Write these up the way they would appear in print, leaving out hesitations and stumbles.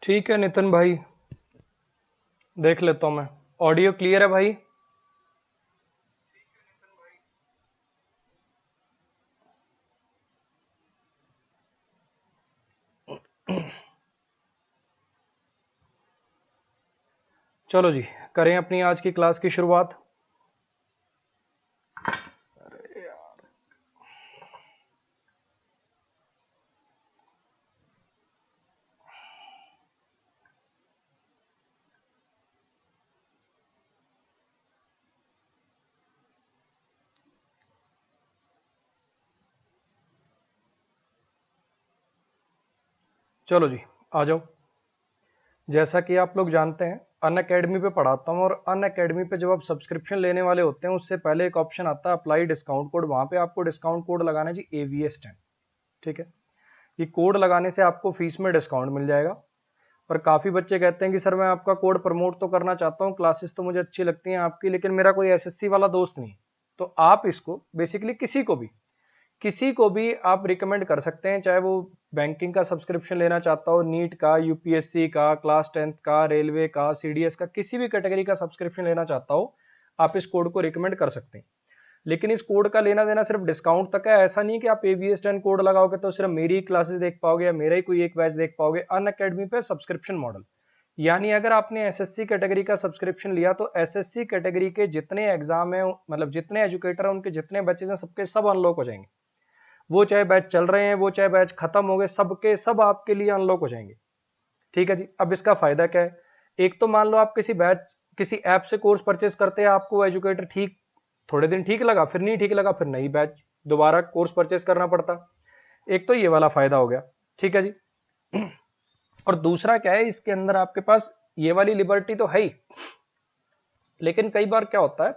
ठीक है नितिन भाई, देख लेता हूँ मैं। ऑडियो क्लियर है भाई? चलो जी, करें अपनी आज की क्लास की शुरुआत। चलो जी, आ जाओ। जैसा कि आप लोग जानते हैं, अन अकेडमी पे पढ़ाता हूँ, और अन अकेडमी पे जब आप सब्सक्रिप्शन लेने वाले होते हैं उससे पहले एक ऑप्शन आता है अप्लाई डिस्काउंट कोड। वहां पे आपको डिस्काउंट कोड लगाना है जी, AVS10। ठीक है, ये कोड लगाने से आपको फीस में डिस्काउंट मिल जाएगा। पर काफी बच्चे कहते हैं कि सर मैं आपका कोड प्रमोट तो करना चाहता हूँ, क्लासेस तो मुझे अच्छी लगती हैं आपकी, लेकिन मेरा कोई SSC वाला दोस्त नहीं। तो आप इसको बेसिकली किसी को भी आप रिकमेंड कर सकते हैं, चाहे वो बैंकिंग का सब्सक्रिप्शन लेना चाहता हो, नीट का, यूपीएससी का, क्लास 10th का, रेलवे का, सीडीएस का, किसी भी कैटेगरी का सब्सक्रिप्शन लेना चाहता हो, आप इस कोड को रिकमेंड कर सकते हैं। लेकिन इस कोड का लेना देना सिर्फ डिस्काउंट तक है। ऐसा नहीं कि आप AVS10 कोड लगाओगे तो सिर्फ मेरी ही क्लासेस देख पाओगे या मेरा ही कोई एक बैच देख पाओगे। अन अकेडमी पे सब्सक्रिप्शन मॉडल, यानी अगर आपने एसएससी कैटेगरी का सब्सक्रिप्शन लिया तो एसएससी कैटेगरी के जितने एग्जाम है, मतलब जितने एजुकेटर हैं, उनके जितने बैचेस हैं, सबके सब अनलॉक हो जाएंगे। वो चाहे बैच चल रहे हैं, वो चाहे बैच खत्म हो गए, सबके सब आपके लिए अनलॉक हो जाएंगे। ठीक है जी। अब इसका फायदा क्या है? एक तो मान लो आप किसी बैच, किसी ऐप से कोर्स परचेस करते हैं, आपको एजुकेटर ठीक, थोड़े दिन ठीक लगा, फिर नहीं ठीक लगा, फिर नई बैच दोबारा कोर्स परचेस करना पड़ता। एक तो ये वाला फायदा हो गया। ठीक है जी। और दूसरा क्या है, इसके अंदर आपके पास ये वाली लिबर्टी तो है ही, लेकिन कई बार क्या होता है,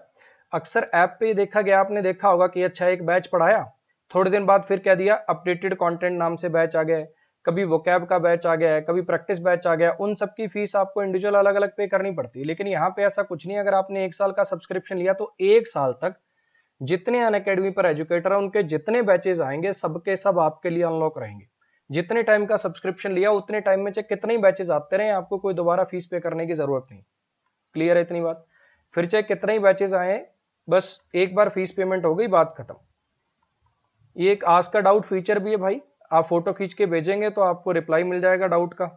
अक्सर ऐप पे देखा गया, आपने देखा होगा कि अच्छा एक बैच पढ़ाया, थोड़े दिन बाद फिर क्या दिया, अपडेटेड कंटेंट नाम से बैच आ गया है, कभी वोकैब का बैच आ गया है, कभी प्रैक्टिस बैच आ गया है। उन सब की फीस आपको इंडिविजुअल अलग अलग पे करनी पड़ती है। लेकिन यहाँ पे ऐसा कुछ नहीं है। अगर आपने 1 साल का सब्सक्रिप्शन लिया तो 1 साल तक जितने अन अकेडमी पर एजुकेटर है, उनके जितने बैचेस आएंगे सबके सब आपके लिए अनलॉक रहेंगे। जितने टाइम का सब्सक्रिप्शन लिया उतने टाइम में चाहे कितने ही बैचेस आते रहे, आपको कोई दोबारा फीस पे करने की जरूरत नहीं। क्लियर है इतनी बात? फिर चाहे कितने ही बैचेस आए, बस एक बार फीस पेमेंट हो गई, बात खत्म। ये एक आस्क का डाउट फीचर भी है भाई। आप फोटो खींच के भेजेंगे तो आपको रिप्लाई मिल जाएगा डाउट का।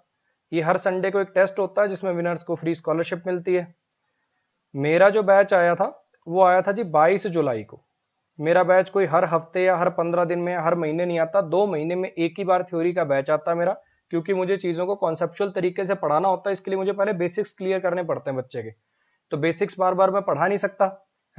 ये हर संडे को एक टेस्ट होता है जिसमें विनर्स को फ्री स्कॉलरशिप मिलती है। मेरा जो बैच आया था वो आया था जी 22 जुलाई को। मेरा बैच कोई हर हफ्ते या हर 15 दिन में, हर महीने नहीं आता, 2 महीने में एक ही बार थ्योरी का बैच आता है मेरा। क्योंकि मुझे चीजों को कॉन्सेप्चुअल तरीके से पढ़ाना होता है, इसके लिए मुझे पहले बेसिक्स क्लियर करने पड़ते हैं बच्चे के। तो बेसिक्स बार बार मैं पढ़ा नहीं सकता,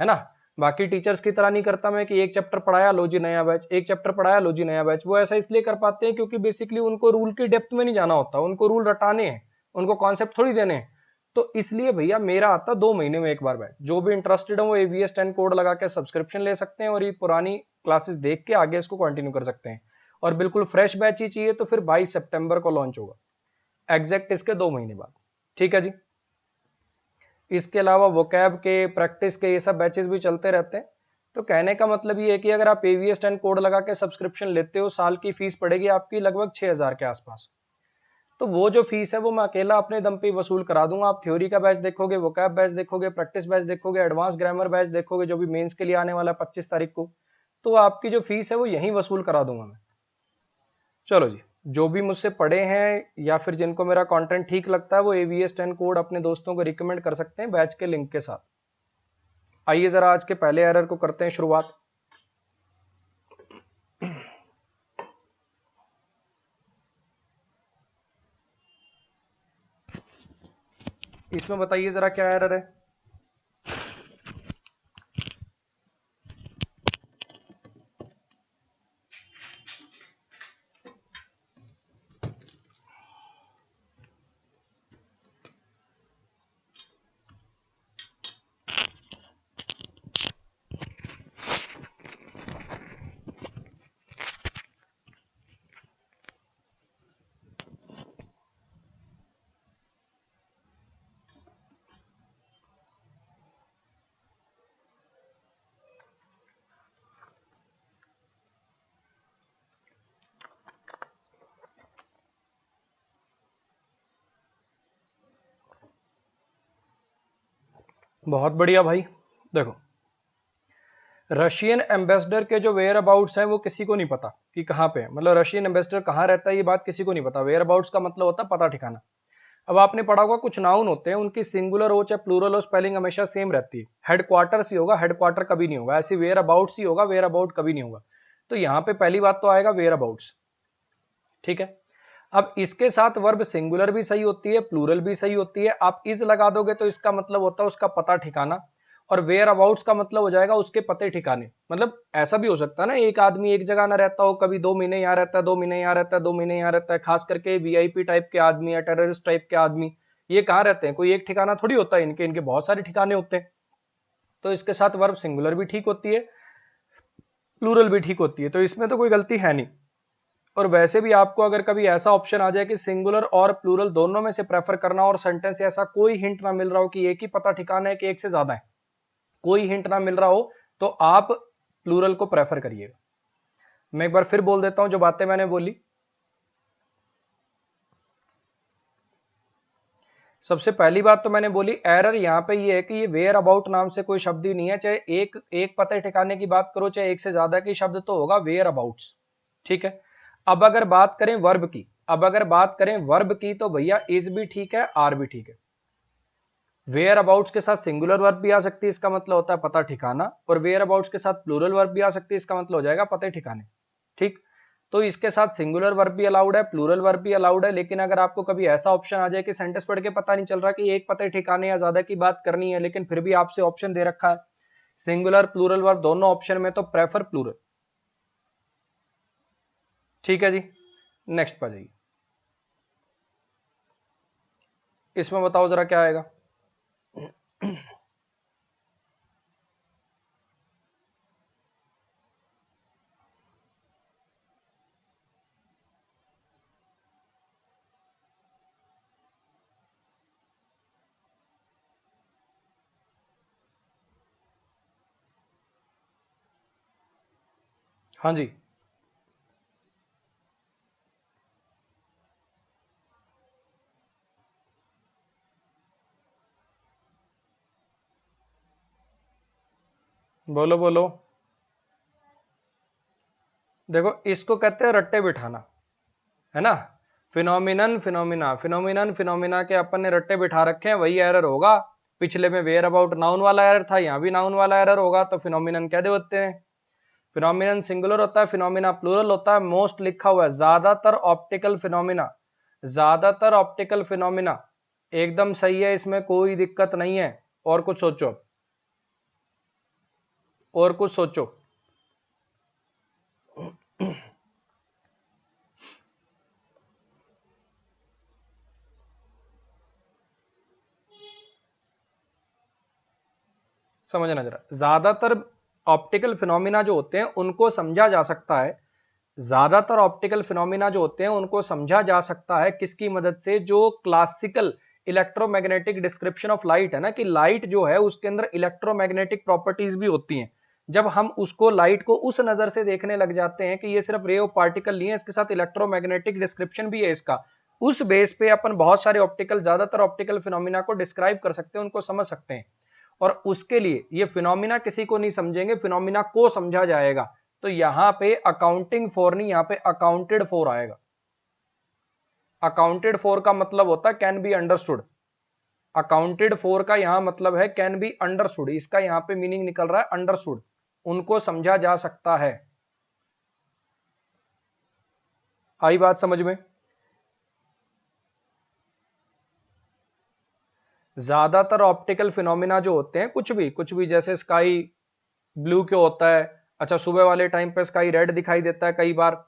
है ना। बाकी टीचर्स की तरह नहीं करता मैं कि एक चैप्टर पढ़ाया लो जी नया बैच, एक चैप्टर पढ़ाया लो जी नया बैच। वो ऐसा इसलिए कर पाते हैं क्योंकि बेसिकली उनको रूल की डेप्थ में नहीं जाना होता, उनको रूल रटाने हैं, उनको कॉन्सेप्ट थोड़ी देने हैं। तो इसलिए भैया मेरा आता 2 महीने में एक बार बैच। जो भी इंटरेस्टेड है वो AVS10 कोड लगा के सब्सक्रिप्शन ले सकते हैं और ये पुरानी क्लासेस देख के आगे इसको कंटिन्यू कर सकते हैं। और बिल्कुल फ्रेश बैच ही चाहिए तो फिर 22 सितंबर को लॉन्च होगा, एग्जैक्ट इसके 2 महीने बाद। ठीक है जी। इसके अलावा वोकैब के, प्रैक्टिस के, ये सब बैचेस भी चलते रहते हैं। तो कहने का मतलब ये है कि अगर आप AVS10 कोड लगा के सब्सक्रिप्शन लेते हो, साल की फीस पड़ेगी आपकी लगभग 6,000 के आसपास। तो वो जो फीस है वो मैं अकेला अपने दम पे वसूल करा दूंगा। आप थ्योरी का बैच देखोगे, वोकैब बैच देखोगे, प्रैक्टिस बैच देखोगे, एडवांस ग्रामर बैच देखोगे जो भी मेंस के लिए आने वाला है 25 तारीख को, तो आपकी जो फीस है वो यहीं वसूल करा दूंगा मैं। चलो जी, जो भी मुझसे पढ़े हैं या फिर जिनको मेरा कंटेंट ठीक लगता है वो AVS10 कोड अपने दोस्तों को रिकमेंड कर सकते हैं बैच के लिंक के साथ। आइए जरा आज के पहले एरर को करते हैं शुरुआत। इसमें बताइए जरा क्या एरर है। बहुत बढ़िया भाई। देखो, रशियन एम्बेसडर के जो वेयर अबाउट्स हैं वो किसी को नहीं पता कि कहाँ पे है, मतलब रशियन एम्बेसडर कहाँ रहता है ये बात किसी को नहीं पता। वेयर अबाउट्स का मतलब होता है पता ठिकाना। अब आपने पढ़ा होगा कुछ नाउन होते हैं, उनकी सिंगुलर हो चाहे प्लूरल हो, स्पेलिंग हमेशा सेम रहती है। हेडक्वार्टर्स ही होगा, हेडक्वार्टर कभी नहीं होगा। ऐसे वेयर अबाउट्स ही होगा, वेयर अबाउट कभी नहीं होगा। तो यहाँ पे पहली बात तो आएगा वेयर अबाउट्स। ठीक है। अब इसके साथ वर्ब सिंगुलर भी सही होती है, प्लूरल भी सही होती है। आप इज लगा दोगे तो इसका मतलब होता है उसका पता ठिकाना, और वेयर अबाउट्स का मतलब हो जाएगा उसके पते ठिकाने। मतलब ऐसा भी हो सकता है ना, एक आदमी एक जगह ना रहता हो, कभी 2 महीने यहाँ रहता है, 2 महीने यहाँ रहता है, 2 महीने यहाँ रहता है। खास करके वीआईपी टाइप के आदमी या टेररिस्ट टाइप के आदमी, ये कहाँ रहते हैं? कोई एक ठिकाना थोड़ी होता है इनके, इनके बहुत सारे ठिकाने होते हैं। तो इसके साथ वर्ब सिंगुलर भी ठीक होती है, प्लूरल भी ठीक होती है, तो इसमें तो कोई गलती है नहीं। और वैसे भी आपको अगर कभी ऐसा ऑप्शन आ जाए कि सिंगुलर और प्लूरल दोनों में से प्रेफर करना, और सेंटेंस ऐसा कोई हिंट ना मिल रहा हो कि एक ही पता ठिकाना है कि एक से ज्यादा है, कोई हिंट ना मिल रहा हो, तो आप प्लूरल को प्रेफर करिएगा। मैं एक बार फिर बोल देता हूं जो बातें मैंने बोली। सबसे पहली बात तो मैंने बोली एरर यहां पे ये है कि ये वेयर अबाउट नाम से कोई शब्द ही नहीं है। चाहे एक एक पते ठिकाने की बात करो, चाहे एक से ज्यादा की शब्द, तो होगा वेयर अबाउट्स। ठीक है। अब अगर बात करें वर्ब की, अब अगर बात करें वर्ब की, तो भैया इज भी ठीक है, आर भी ठीक है। वेयर अबाउट्स के साथ सिंगुलर वर्ब भी आ सकती है, इसका मतलब होता है पता ठिकाना, और वेयर अबाउट्स के साथ प्लूरल वर्ब भी आ सकती है, इसका मतलब हो जाएगा पते ठिकाने। ठीक। तो इसके साथ सिंगुलर वर्ब भी अलाउड है, प्लूरल वर्ब भी अलाउड है। लेकिन अगर आपको कभी ऐसा ऑप्शन आ जाए कि सेंटेंस पढ़ के पता नहीं चल रहा कि एक पते ठिकाने या ज्यादा की बात करनी है, लेकिन फिर भी आपसे ऑप्शन दे रखा है सिंगुलर प्लूरल वर्ब दोनों ऑप्शन में, तो प्रेफर प्लूरल। ठीक है जी। नेक्स्ट पर जाइए। इसमें बताओ जरा क्या आएगा। हाँ जी, बोलो बोलो। देखो, इसको कहते हैं रट्टे बिठाना, है ना। फिनोमिनन फिनोमिना, फिनोमिनन फिनोमिना के अपन ने रट्टे बिठा रखे हैं, वही एरर होगा। पिछले में वेयर अबाउट नाउन वाला एरर था, यहां भी नाउन वाला एरर होगा, तो फिनोमिनन कह दे होते हैं। फिनोमिनन सिंगुलर होता है, फिनोमिना प्लूरल होता है। मोस्ट लिखा हुआ है, ज्यादातर ऑप्टिकल फिनोमिना, ज्यादातर ऑप्टिकल फिनोमिना एकदम सही है, इसमें कोई दिक्कत नहीं है। और कुछ सोचो, और कुछ सोचो। समझना जरा, ज्यादातर ऑप्टिकल फिनोमिना जो होते हैं उनको समझा जा सकता है, ज्यादातर ऑप्टिकल फिनोमिना जो होते हैं उनको समझा जा सकता है किसकी मदद से? जो classical electromagnetic description of light है ना, कि लाइट जो है उसके अंदर इलेक्ट्रोमैग्नेटिक प्रॉपर्टीज भी होती हैं। जब हम उसको लाइट को उस नजर से देखने लग जाते हैं कि ये सिर्फ रे ऑफ पार्टिकल नहीं है, इसके साथ इलेक्ट्रोमैग्नेटिक डिस्क्रिप्शन भी है इसका, उस बेस पे अपन बहुत सारे ऑप्टिकल, ज्यादातर ऑप्टिकल फिनोमिना को डिस्क्राइब कर सकते हैं, उनको समझ सकते हैं। और उसके लिए ये फिनोमिना किसी को नहीं समझेंगे, फिनोमिना को समझा जाएगा। तो यहां पे अकाउंटिंग फॉर नहीं, यहां पे अकाउंटेड फॉर आएगा। अकाउंटेड फॉर का मतलब होता है can be understood. Accounted for का यहां मतलब है कैन बी अंडरस्टूड, इसका यहां पे मीनिंग निकल रहा है अंडरस्टूड, उनको समझा जा सकता है। आई बात समझ में? ज्यादातर ऑप्टिकल फिनोमिना जो होते हैं, कुछ भी जैसे स्काई ब्लू क्यों होता है, अच्छा सुबह वाले टाइम पे स्काई रेड दिखाई देता है कई बार,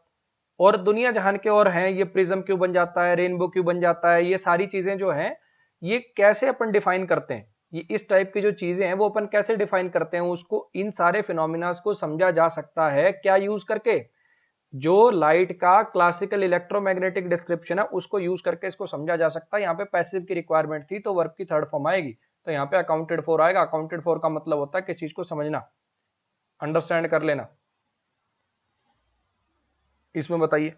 और दुनिया जहान के और हैं, ये प्रिज्म क्यों बन जाता है, रेनबो क्यों बन जाता है, ये सारी चीजें जो हैं ये कैसे अपन डिफाइन करते हैं, ये इस टाइप की जो चीजें हैं वो अपन कैसे डिफाइन करते हैं उसको, इन सारे फिनोमिनास को समझा जा सकता है क्या यूज करके? जो लाइट का क्लासिकल इलेक्ट्रोमैग्नेटिक डिस्क्रिप्शन है उसको यूज करके इसको समझा जा सकता है। यहाँ पे पैसिव की रिक्वायरमेंट थी तो वर्ब की थर्ड फॉर्म आएगी, तो यहाँ पे अकाउंटेड फॉर आएगा। अकाउंटेड फॉर का मतलब होता है कि चीज को समझना, अंडरस्टैंड कर लेना। इसमें बताइए।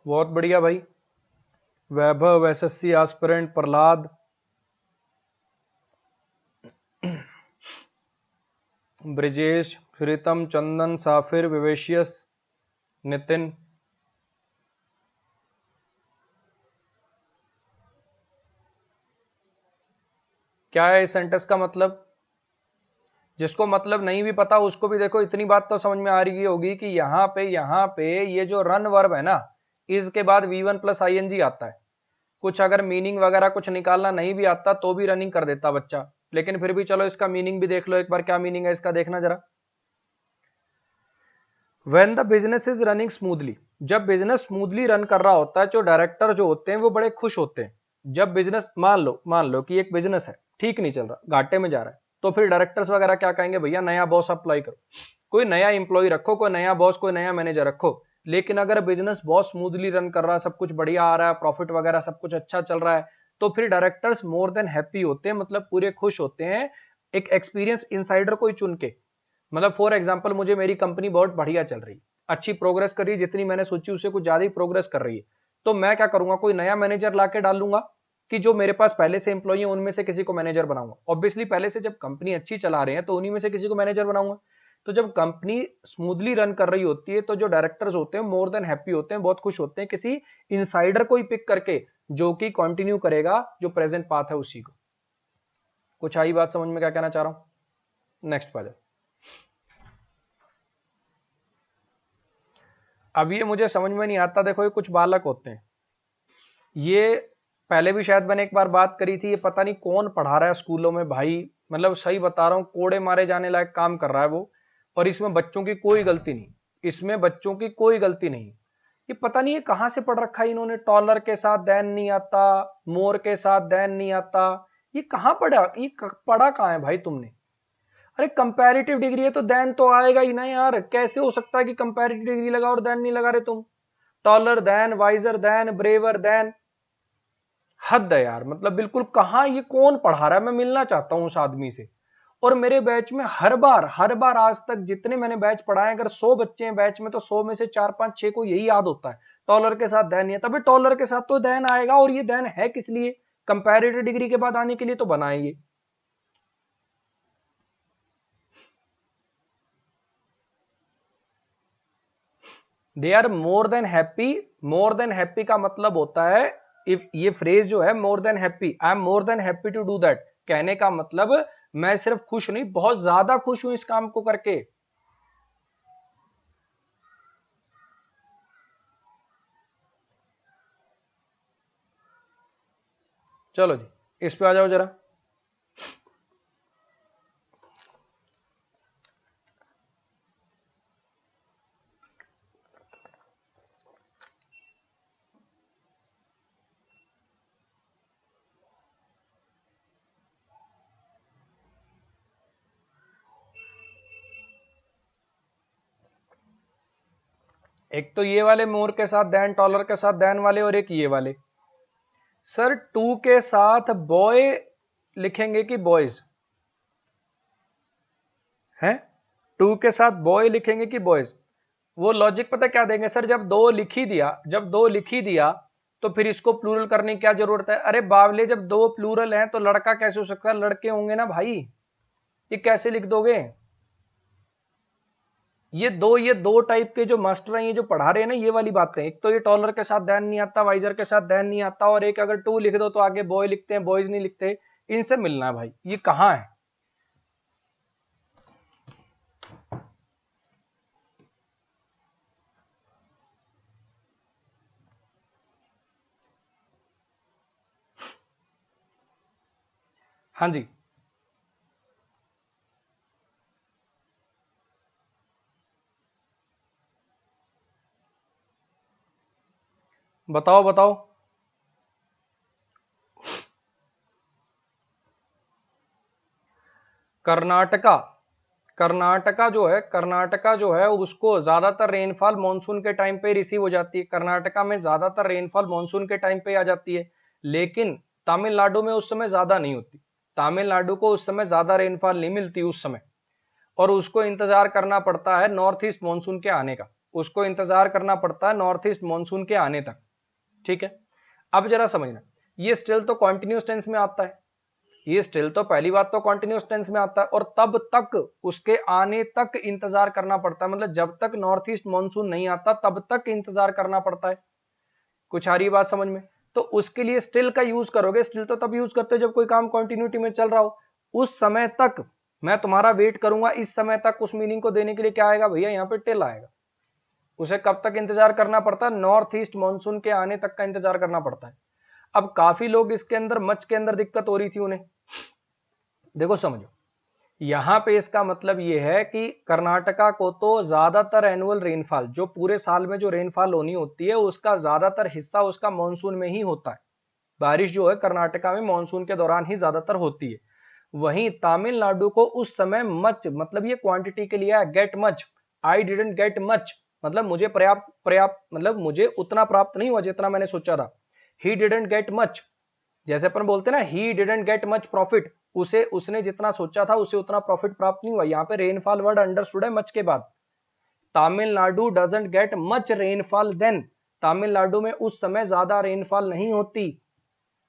बहुत बढ़िया भाई। वैभव, एसएससी एस्पिरेंट, प्रहलाद, ब्रिजेश, प्रीतम, चंदन, साफिर, विवेशियस, नितिन। क्या है इस सेंटेंस का मतलब? जिसको मतलब नहीं भी पता उसको भी देखो इतनी बात तो समझ में आ रही होगी कि यहाँ पे ये जो रन वर्ब है ना, इसके बाद V1 प्लस ING आता है। कुछ अगर मीनिंग वगैरह कुछ निकालना नहीं भी आता तो भी रनिंग कर देता बच्चा, लेकिन फिर भी चलो इसका मीनिंग भी देख लो एक बार। क्या मीनिंग है इसका, देखना जरा। When the business is running smoothly, जब बिजनेस स्मूथली रन कर रहा होता है, जो डायरेक्टर जो होते हैं वो बड़े खुश होते हैं। जब बिजनेस, मान लो कि एक बिजनेस है, ठीक नहीं चल रहा, घाटे में जा रहा है, तो फिर डायरेक्टर्स वगैरह क्या कहेंगे, भैया नया बॉस अप्लाई करो, कोई नया इंप्लॉय रखो, कोई नया बॉस, कोई नया मैनेजर रखो। लेकिन अगर बिजनेस बहुत स्मूथली रन कर रहा है, सब कुछ बढ़िया आ रहा है, प्रॉफिट वगैरह सब कुछ अच्छा चल रहा है, तो फिर डायरेक्टर्स मोर देन हैप्पी होते हैं, मतलब पूरे खुश होते हैं एक एक्सपीरियंस इनसाइडर को ही चुन के। मतलब फॉर एग्जांपल, मुझे मेरी कंपनी बहुत बढ़िया चल रही, अच्छी प्रोग्रेस कर रही है, जितनी मैंने सोची उससे कुछ ज्यादा ही प्रोग्रेस कर रही है, तो मैं क्या करूंगा, कोई नया मैनेजर लाके डाल लूंगा कि जो मेरे पास पहले से एम्प्लॉई है उनमें से किसी को मैनेजर बनाऊंगा। ऑब्वियसली पहले से जब कंपनी अच्छी चला रहे हैं तो उन्हीं में से किसी को मैनेजर बनाऊंगा। तो जब कंपनी स्मूथली रन कर रही होती है तो जो डायरेक्टर्स होते हैं मोर देन हैप्पी होते हैं, बहुत खुश होते हैं किसी इनसाइडर को ही पिक करके जो कि कंटिन्यू करेगा जो प्रेजेंट पाथ है उसी को। कुछ आई बात समझ में क्या कहना चाह रहा हूं? नेक्स्ट पे। अब ये मुझे समझ में नहीं आता, देखो ये कुछ बालक होते हैं, ये पहले भी शायद मैंने एक बार बात करी थी, ये पता नहीं कौन पढ़ा रहा है स्कूलों में भाई, मतलब सही बता रहा हूं, कोड़े मारे जाने लायक काम कर रहा है वो। और इसमें बच्चों की कोई गलती नहीं, इसमें बच्चों की कोई गलती नहीं। ये पता नहीं ये कहां से पढ़ रखा है इन्होंने, टॉलर के साथ देन नहीं आता, मोर के साथ देन नहीं आता, ये कहां पढ़ा, ये पढ़ा कहां है भाई तुमने? अरे कंपैरेटिव डिग्री है तो देन तो आएगा ही ना यार, कैसे हो सकता है कि कंपैरेटिव डिग्री लगा और देन नहीं लगा रहे तुम? Taller than, visor then, braver than, हद है यार, मतलब बिल्कुल। कहां ये कौन पढ़ा रहा है, मैं मिलना चाहता हूं उस आदमी से। और मेरे बैच में हर बार आज तक जितने मैंने बैच पढ़ाए, अगर 100 बच्चे हैं बैच में तो 100 में से 4 5 6 को यही याद होता है टॉलर के साथ देन है, तभी टॉलर के साथ तो देन आएगा। और ये देन है किस लिए, कंपैरेटिव डिग्री के बाद आने के लिए तो बनाए ये। They are more than happy. More than happy का मतलब होता है, इफ ये फ्रेज जो है more than happy, I am more than happy to do that, कहने का मतलब मैं सिर्फ खुश नहीं, बहुत ज्यादा खुश हूं इस काम को करके। चलो जी इस पे आ जाओ जरा। एक तो ये वाले मोर के साथ देन, टॉलर के साथ देन वाले, और एक ये वाले। सर टू के साथ बॉय लिखेंगे कि बॉयज हैं? टू के साथ बॉय लिखेंगे कि बॉयज? वो लॉजिक पता क्या देंगे सर, जब दो लिख ही दिया तो फिर इसको प्लूरल करने की क्या जरूरत है? अरे बावले, जब दो प्लूरल हैं तो लड़का कैसे हो सकता है, लड़के होंगे ना भाई, ये कैसे लिख दोगे? ये दो टाइप के जो मास्टर हैं, ये जो पढ़ा रहे हैं ना, ये वाली बातें, एक तो ये टॉलर के साथ देन नहीं आता, वाइजर के साथ देन नहीं आता, और एक अगर टू लिख दो तो आगे बॉय लिखते हैं, बॉयज नहीं लिखते। इनसे मिलना है भाई, ये कहां है? हाँ जी बताओ बताओ। कर्नाटका, कर्नाटका जो है उसको ज्यादातर रेनफॉल मानसून के टाइम पे रिसीव हो जाती है। कर्नाटका में ज्यादातर रेनफॉल मानसून के टाइम पे आ जाती है, लेकिन तमिलनाडु में उस समय ज्यादा नहीं होती। तमिलनाडु को उस समय ज्यादा रेनफॉल नहीं मिलती उस समय, और उसको इंतजार करना पड़ता है नॉर्थ ईस्ट मानसून के आने का। उसको इंतजार करना पड़ता है नॉर्थ ईस्ट मानसून के आने तक। ठीक है, अब जरा समझना, ये स्टिल तो कॉन्टिन्यूस टेंस में आता है, ये स्टिल तो पहली बात तो कॉन्टिन्यूस टेंस में आता है, और तब तक उसके आने तक इंतजार करना पड़ता है, मतलब जब तक नॉर्थ ईस्ट मानसून नहीं आता तब तक इंतजार करना पड़ता है। कुछ आ रही बात समझ में? तो उसके लिए स्टिल का यूज करोगे, स्टिल तो तब यूज करते हो जब कोई काम कंटिन्यूटी में चल रहा हो। उस समय तक मैं तुम्हारा वेट करूंगा, इस समय तक उस मीनिंग को देने के लिए क्या आएगा भैया, यहाँ पे टिल आएगा। उसे कब तक इंतजार करना पड़ता है? नॉर्थ ईस्ट मानसून के आने तक का इंतजार करना पड़ता है। अब काफी लोग इसके अंदर मच के अंदर दिक्कत हो रही थी उन्हें, देखो समझो, यहां पे इसका मतलब यह है कि कर्नाटका को तो ज्यादातर एनुअल रेनफॉल, जो पूरे साल में जो रेनफॉल होनी होती है उसका ज्यादातर हिस्सा उसका मानसून में ही होता है। बारिश जो है कर्नाटका में मानसून के दौरान ही ज्यादातर होती है। वहीं तमिलनाडु को उस समय मच, मतलब ये क्वांटिटी के लिए है, get much, I didn't get much, मतलब मुझे पर्याप्त पर्याप्त मतलब मुझे उतना प्राप्त नहीं हुआ जितना मैंने सोचा था। ही डिडंट गेट मच, जैसे अपन बोलते हैं ना, he didn't get much profit, उसे उसने जितना सोचा था उसे उतना प्रॉफिट प्राप्त नहीं हुआ। यहाँ पे रेनफॉल वर्ड अंडरस्टूड है मच के बाद। Tamil Nadu doesn't get much rainfall then, Tamil Nadu में उस समय ज्यादा रेनफॉल नहीं होती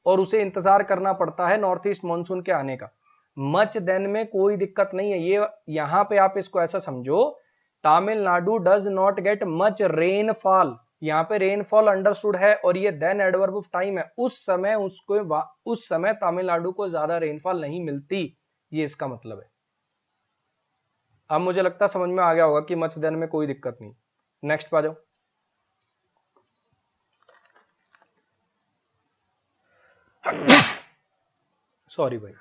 और उसे इंतजार करना पड़ता है नॉर्थ ईस्ट मानसून के आने का। मच देन में कोई दिक्कत नहीं है, ये यहां पे आप इसको ऐसा समझो, Tamil Nadu does not gate much rainfall, यहाँ पे रेनफॉल अंडरस्टूड है और ये देन एडवर्ब ऑफ टाइम है, उस समय उस समय तमिलनाडु को ज्यादा रेनफॉल नहीं मिलती, ये इसका मतलब है। अब मुझे लगता है समझ में आ गया होगा कि मच देन में कोई दिक्कत नहीं। नेक्स्ट पा जाओ। सॉरी भाई,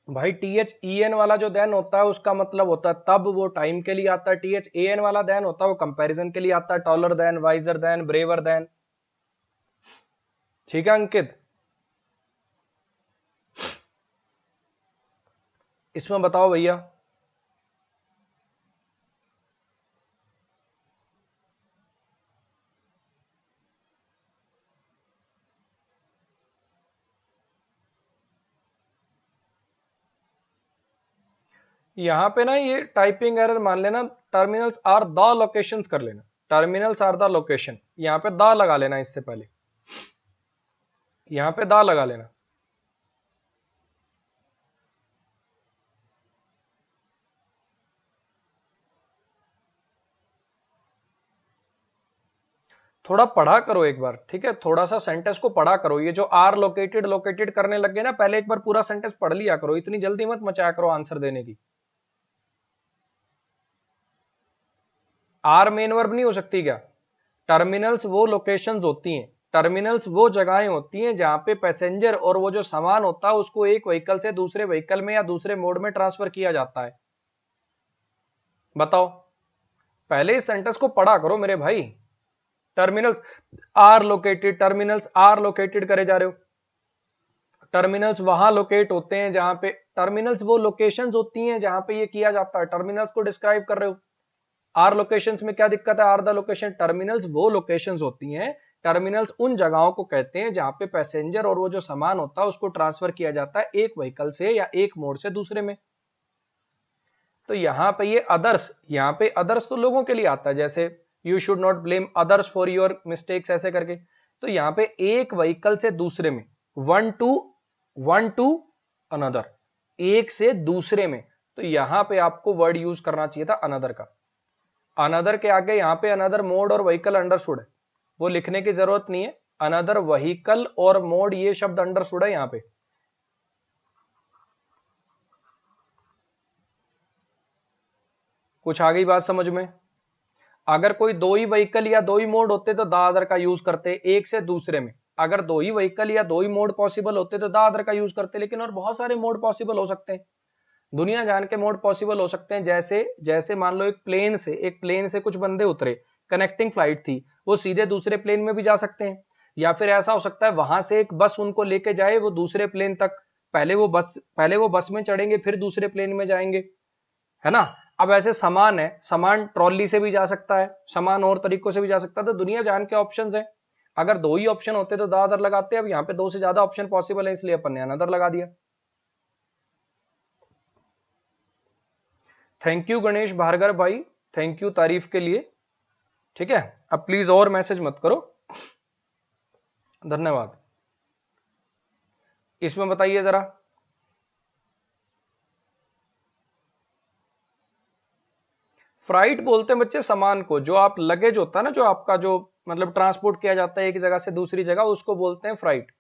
भाई THEN वाला जो देन होता है उसका मतलब होता है तब, वो टाइम के लिए आता है। THAN वाला देन होता है वो कंपैरिजन के लिए आता है, taller than, visor then, braver than. ठीक है अंकित, इसमें बताओ भैया। यहां पे ना ये टाइपिंग एरर मान लेना, टर्मिनल्स आर द लोकेशंस कर लेना, टर्मिनल्स आर द लोकेशन, यहां पे द लगा लेना, इससे पहले यहां पे द लगा लेना। थोड़ा पढ़ा करो एक बार, ठीक है, थोड़ा सा सेंटेंस को पढ़ा करो। ये जो आर लोकेटेड लोकेटेड करने लग गए ना, पहले एक बार पूरा सेंटेंस पढ़ लिया करो, इतनी जल्दी मत मचाया करो आंसर देने की। आर मेन वर्ब नहीं हो सकती क्या? टर्मिनल्स वो लोकेशंस होती हैं, टर्मिनल्स वो जगहें होती हैं जहां पे पैसेंजर और वो जो सामान होता है उसको एक व्हीकल से दूसरे व्हीकल में या दूसरे मोड में ट्रांसफर किया जाता है। बताओ, पहले इस सेंटेंस को पढ़ा करो मेरे भाई। टर्मिनल्स आर लोकेटेड करे जा रहे हो, टर्मिनल्स वहां लोकेट होते हैं जहां पे, टर्मिनल्स वो लोकेशंस होती हैं जहां पे ये किया जाता है, टर्मिनल्स को डिस्क्राइब कर रहे हो। आर लोकेशंस में क्या दिक्कत है? आर द लोकेशन, टर्मिनल्स वो लोकेशंस होती हैं, टर्मिनल्स उन जगहों को कहते हैं जहां पे पैसेंजर और वो जो सामान होता है उसको ट्रांसफर किया जाता है एक व्हीकल से या एक मोड से दूसरे में। तो यहां पे ये अदर्स, यहां पे अदर्स तो लोगों के लिए आता है, जैसे you should not blame others for your mistakes, ऐसे करके। तो यहां पे एक व्हीकल से दूसरे में, वन टू अनदर, एक से दूसरे में, तो यहां पे आपको वर्ड यूज करना चाहिए था अनदर का। अनदर के आगे यहां पे अनदर मोड और व्हीकल अंडरस्टूड है, वो लिखने की जरूरत नहीं है। अनदर व्हीकल और मोड ये शब्द अंडरस्टूड है यहां पे। कुछ आ गई बात समझ में? अगर कोई दो ही व्हीकल या दो ही मोड होते तो द अदर का यूज करते एक से दूसरे में। अगर दो ही व्हीकल या दो ही मोड पॉसिबल होते तो द अदर का यूज करते, लेकिन और बहुत सारे मोड पॉसिबल हो सकते हैं, दुनिया जान के मोड पॉसिबल हो सकते हैं। जैसे जैसे मान लो एक प्लेन से कुछ बंदे उतरे, कनेक्टिंग फ्लाइट थी, वो सीधे दूसरे प्लेन में भी जा सकते हैं, या फिर ऐसा हो सकता है वहां से एक बस उनको लेके जाए वो दूसरे प्लेन तक, पहले वो बस में चढ़ेंगे फिर दूसरे प्लेन में जाएंगे, है ना। अब ऐसे सामान है, सामान ट्रॉली से भी जा सकता है, सामान और तरीकों से भी जा सकता है, तो दुनिया जान के ऑप्शंस है। अगर दो ही ऑप्शन होते तो द अदर लगाते, अब यहाँ पे दो से ज्यादा ऑप्शन पॉसिबल है इसलिए अपन ने अनदर लगा दिया। थैंक यू गणेश भार्गव भाई, थैंक यू तारीफ के लिए। ठीक है, अब प्लीज और मैसेज मत करो, धन्यवाद। इसमें बताइए जरा, फ्राइट बोलते हैं बच्चे सामान को, जो आप लगेज होता है ना, जो आपका जो मतलब ट्रांसपोर्ट किया जाता है एक जगह से दूसरी जगह, उसको बोलते हैं फ्राइट।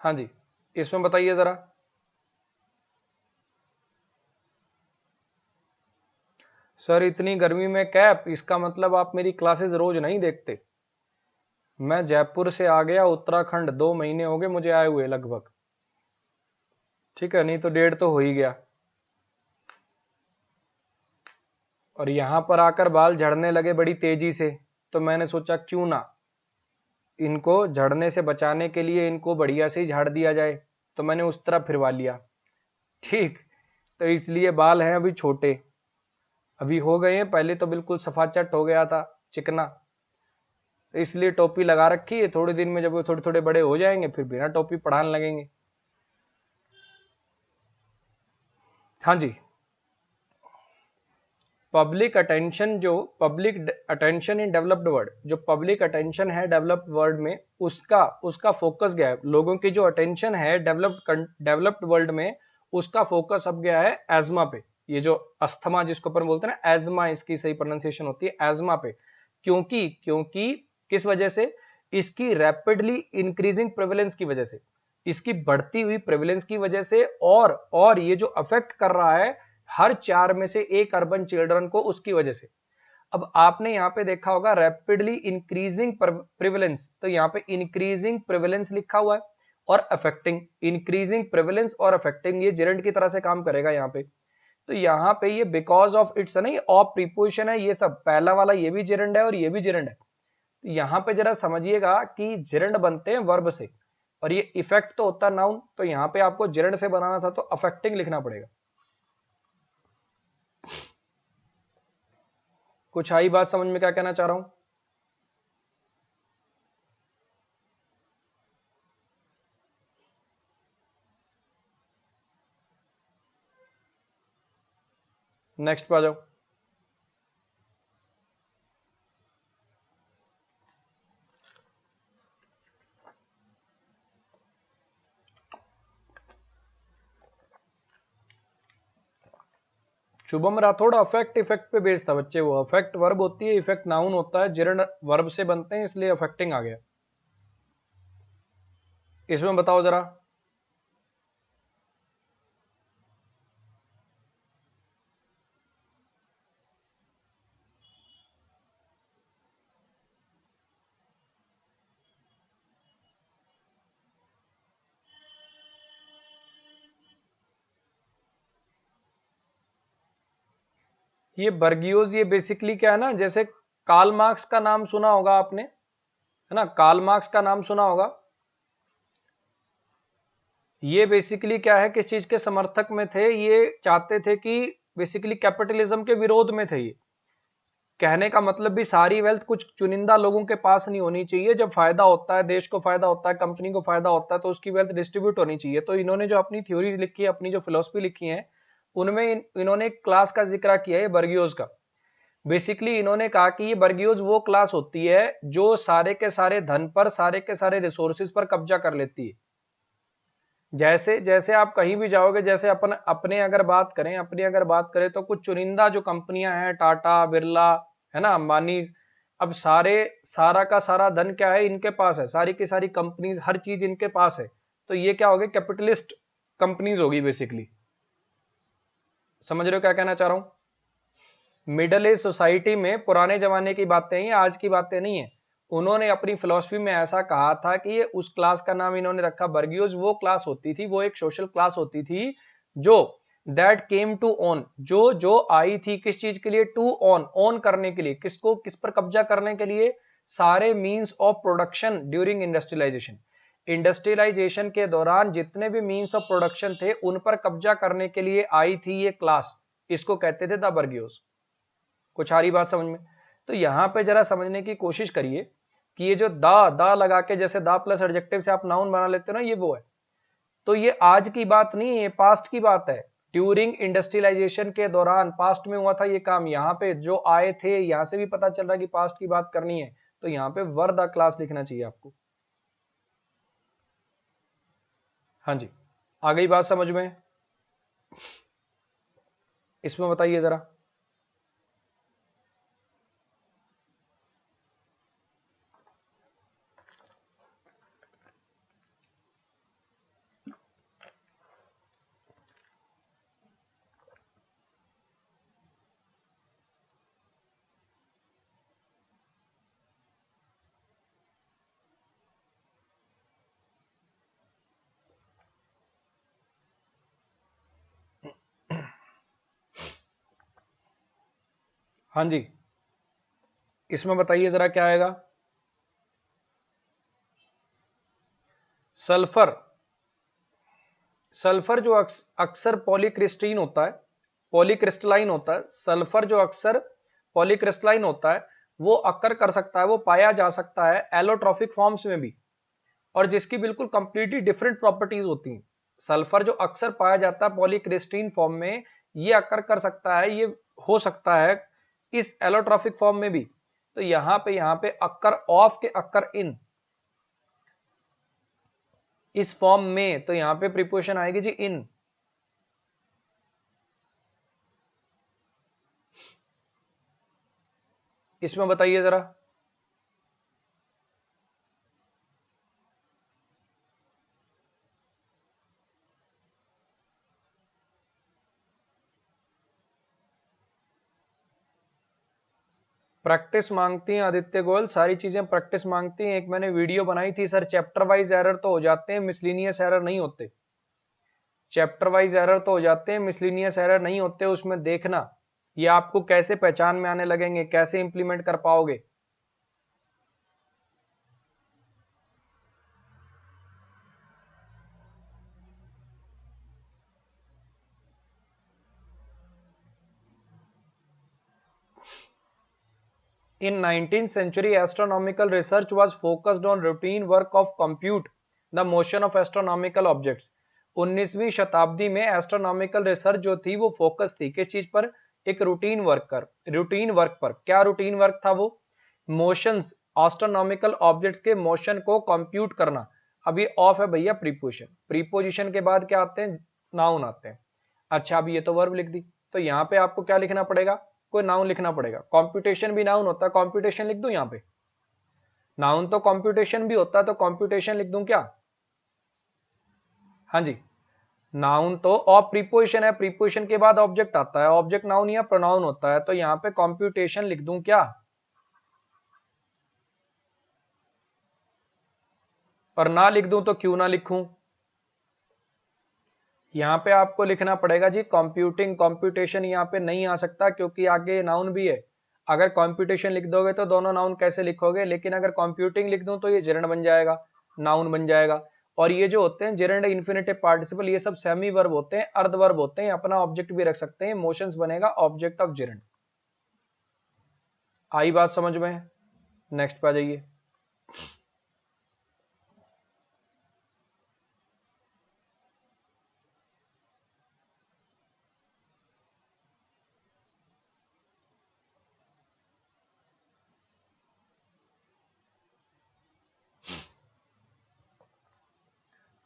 हाँ जी, इसमें बताइए जरा। सर इतनी गर्मी में कैप, इसका मतलब आप मेरी क्लासेस रोज नहीं देखते। मैं जयपुर से आ गया उत्तराखंड, 2 महीने हो गए मुझे आए हुए लगभग। ठीक है, नहीं तो 1.5 तो हो ही गया। और यहां पर आकर बाल झड़ने लगे बड़ी तेजी से, तो मैंने सोचा क्यों ना इनको झड़ने से बचाने के लिए इनको बढ़िया से ही झाड़ दिया जाए, तो मैंने उस तरफ फिरवा लिया। ठीक, तो इसलिए बाल हैं अभी छोटे, अभी हो गए हैं, पहले तो बिल्कुल सफाचट हो गया था, चिकना। तो इसलिए टोपी लगा रखी है, थोड़े दिन में जब वो थोड़े थोड़े बड़े हो जाएंगे फिर बिना टोपी पढ़ाने लगेंगे। हाँ जी, पब्लिक अटेंशन, जो public attention in developed world, जो पब्लिक अटेंशन है डेवलप्ड वर्ल्ड में, उसका उसका फोकस गया है, लोगों की जो अटेंशन है डेवलप्ड वर्ल्ड में, उसका फोकस अब गया है एजमा पे। ये जो अस्थमा जिसको अपन बोलते हैं ना, एजमा इसकी सही प्रोनाउंसिएशन होती है, एजमा पे। क्योंकि क्योंकि किस वजह से? इसकी रैपिडली इंक्रीजिंग प्रेवलेंस की वजह से, इसकी बढ़ती हुई प्रेवलेंस की वजह से, और ये जो अफेक्ट कर रहा है हर 4 में से 1 अर्बन चिल्ड्रन को, उसकी वजह से। अब आपने यहां पे देखा होगा रैपिडली इंक्रीजिंग प्रेवलेंस, तो यहां पे इंक्रीजिंग प्रेवलेंस लिखा हुआ है, और अफेक्टिंग, इंक्रीजिंग प्रेवलेंस और अफेक्टिंग, ये जेरेंट की तरह से काम करेगा यहां पे। तो यहां पे ये बिकॉज ऑफ इट्स नहीं, ऑफ प्रीपोजिशन है, ये सब पहला वाला ये भी जेरेंट है और ये भी जेरेंट है। तो यहां पे जरा समझिएगा कि जेरेंट बनते हैं वर्ब से, और ये इफेक्ट तो होता है नाउन, तो यहां पे आपको जेरेंट से बनाना था तो अफेक्टिंग लिखना पड़ेगा। कुछ आई बात समझ में क्या कहना चाह रहा हूं? नेक्स्ट पे आ जाओ। शुभम राठौड़ अफेक्ट इफेक्ट पे बेस्ड था बच्चे, वो अफेक्ट वर्ब होती है, इफेक्ट नाउन होता है, जेरेंट वर्ब से बनते हैं, इसलिए अफेक्टिंग आ गया। इसमें बताओ जरा। ये बर्गियोज, ये बेसिकली क्या है ना, जैसे कार्ल मार्क्स का नाम सुना होगा आपने, है ना, कार्ल मार्क्स का नाम सुना होगा। ये बेसिकली क्या है, किस चीज के समर्थक में थे, ये चाहते थे कि बेसिकली कैपिटलिज्म के विरोध में थे। ये कहने का मतलब भी सारी वेल्थ कुछ चुनिंदा लोगों के पास नहीं होनी चाहिए, जब फायदा होता है, देश को फायदा होता है, कंपनी को फायदा होता है, तो उसकी वेल्थ डिस्ट्रीब्यूट होनी चाहिए। तो इन्होंने जो अपनी थ्योरीज लिखी है, अपनी जो फिलोसफी लिखी है, उनमें इन्होंने एक क्लास का जिक्र किया है, बर्गियोज का। बेसिकली इन्होंने कहा कि ये बर्गियोज वो क्लास होती है जो सारे के सारे धन पर, सारे के सारे रिसोर्सेज पर कब्जा कर लेती है। जैसे जैसे आप कहीं भी जाओगे, जैसे अपन अपने अगर बात करें, तो कुछ चुनिंदा जो कंपनियां हैं, टाटा, बिरला, है ना, अंबानी, अब सारा का सारा धन क्या है, इनके पास है, सारी की सारी कंपनीज, हर चीज इनके पास है। तो ये क्या होगी, कैपिटलिस्ट कंपनीज होगी बेसिकली। समझ रहे हो क्या कहना चाह रहा हूं? मिडिल एज सोसाइटी में पुराने जमाने की बातें हैं, आज की बातें नहीं है। उन्होंने अपनी फिलॉसफी में ऐसा कहा था कि ये उस क्लास का नाम इन्होंने रखा बर्गियोज। वो क्लास होती थी, वो एक सोशल क्लास होती थी जो दैट केम टू ओन, जो आई थी किस चीज के लिए, टू ओन करने के लिए, किसको, किस पर कब्जा करने के लिए, सारे means of production during industrialisation. Industrialisation के दौरान जितने भी मीन्स ऑफ प्रोडक्शन थे उन पर कब्जा करने के लिए आई थी ये क्लास, इसको कहते थे द बर्गियोस। कुछ आ रही बात समझ में? तो यहां पे जरा समझने की कोशिश करिए कि ये जो दा लगा के जैसे दा प्लस एडजेक्टिव से आप नाउन बना लेते हो ना, ये वो है। तो ये आज की बात नहीं है, पास्ट की बात है। ड्यूरिंग इंडस्ट्रियलाइजेशन के दौरान पास्ट में हुआ था ये काम। यहाँ पे जो आए थे, यहां से भी पता चल रहा है कि पास्ट की बात करनी है, तो यहाँ पे वर द क्लास लिखना चाहिए आपको। हाँ जी, आ गई बात समझ में? इसमें बताइए जरा। हाँ जी, इसमें बताइए जरा क्या आएगा। सल्फर, सल्फर जो अक्सर पॉलीक्रिस्टलाइन होता है, पॉलीक्रिस्टलाइन होता है। सल्फर जो अक्सर पॉलीक्रिस्टलाइन होता है वो अक्कर कर सकता है, वो पाया जा सकता है एलोट्रॉफिक फॉर्म्स में भी, और जिसकी बिल्कुल कंप्लीटली डिफरेंट प्रॉपर्टीज होती हैं। सल्फर जो अक्सर पाया जाता है पॉलीक्रिस्टलाइन फॉर्म में, ये अक्कर कर सकता है, ये हो सकता है इस एलोट्रॉफिक फॉर्म में भी। तो यहां पे अक्कर ऑफ के अक्कर इन इस फॉर्म में, तो यहां पे प्रीपोजिशन आएगी जी इन। इसमें बताइए जरा। प्रैक्टिस मांगती हैं आदित्य गोयल, सारी चीजें प्रैक्टिस मांगती हैं। एक मैंने वीडियो बनाई थी सर, चैप्टर वाइज एरर तो हो जाते हैं, मिसलिनियस एरर नहीं होते। चैप्टर वाइज एरर तो हो जाते हैं, मिसलिनियस एरर नहीं होते। उसमें देखना ये आपको कैसे पहचान में आने लगेंगे, कैसे इंप्लीमेंट कर पाओगे। In 19th century, astronomical research was focused on routine work of compute the motion of astronomical objects. 19वीं शताब्दी में एस्ट्रोनॉमिकल रिसर्च जो थी वो फोकस थी किस चीज पर? एक रूटीन वर्क पर। क्या रूटीन वर्क था वो? मोशंस, एस्ट्रोनॉमिकल ऑब्जेक्ट्स के मोशन को कंप्यूट करना। अब ये ऑफ है भैया प्रीपोजिशन, प्रीपोजिशन के बाद क्या आते हैं? नाउन आते हैं। अच्छा, अब ये तो वर्ब लिख दी, तो यहाँ पे आपको क्या लिखना पड़ेगा? कोई नाउन लिखना पड़ेगा। कंप्यूटेशन भी नाउन होता है, कंप्यूटेशन लिख दूं यहाँ पे? नाउन तो कंप्यूटेशन भी होता है, तो कंप्यूटेशन लिख दूं क्या? हाँ जी, नाउन तो और प्रीपोजिशन है, प्रीपोजिशन के बाद ऑब्जेक्ट आता है, ऑब्जेक्ट नाउन या प्रोनाउन होता है, तो यहाँ पे कंप्यूटेशन लिख दूं क्या? और ना लिख दूं तो क्यों ना लिखूं? यहाँ पे आपको लिखना पड़ेगा जी कंप्यूटिंग। कंप्यूटेशन यहाँ पे नहीं आ सकता क्योंकि आगे नाउन भी है। अगर कंप्यूटेशन लिख दोगे तो दोनों नाउन कैसे लिखोगे? लेकिन अगर कंप्यूटिंग लिख दूं तो ये जेरेंड बन जाएगा, नाउन बन जाएगा। और ये जो होते हैं जेरेंड इन्फिनेटिव पार्टिसिपल, ये सब सेमी वर्ब होते हैं, अर्ध वर्ब होते हैं, अपना ऑब्जेक्ट भी रख सकते हैं। मोशंस बनेगा ऑब्जेक्ट ऑफ जेरेंड। आई बात समझ में? नेक्स्ट पे आ जाइए।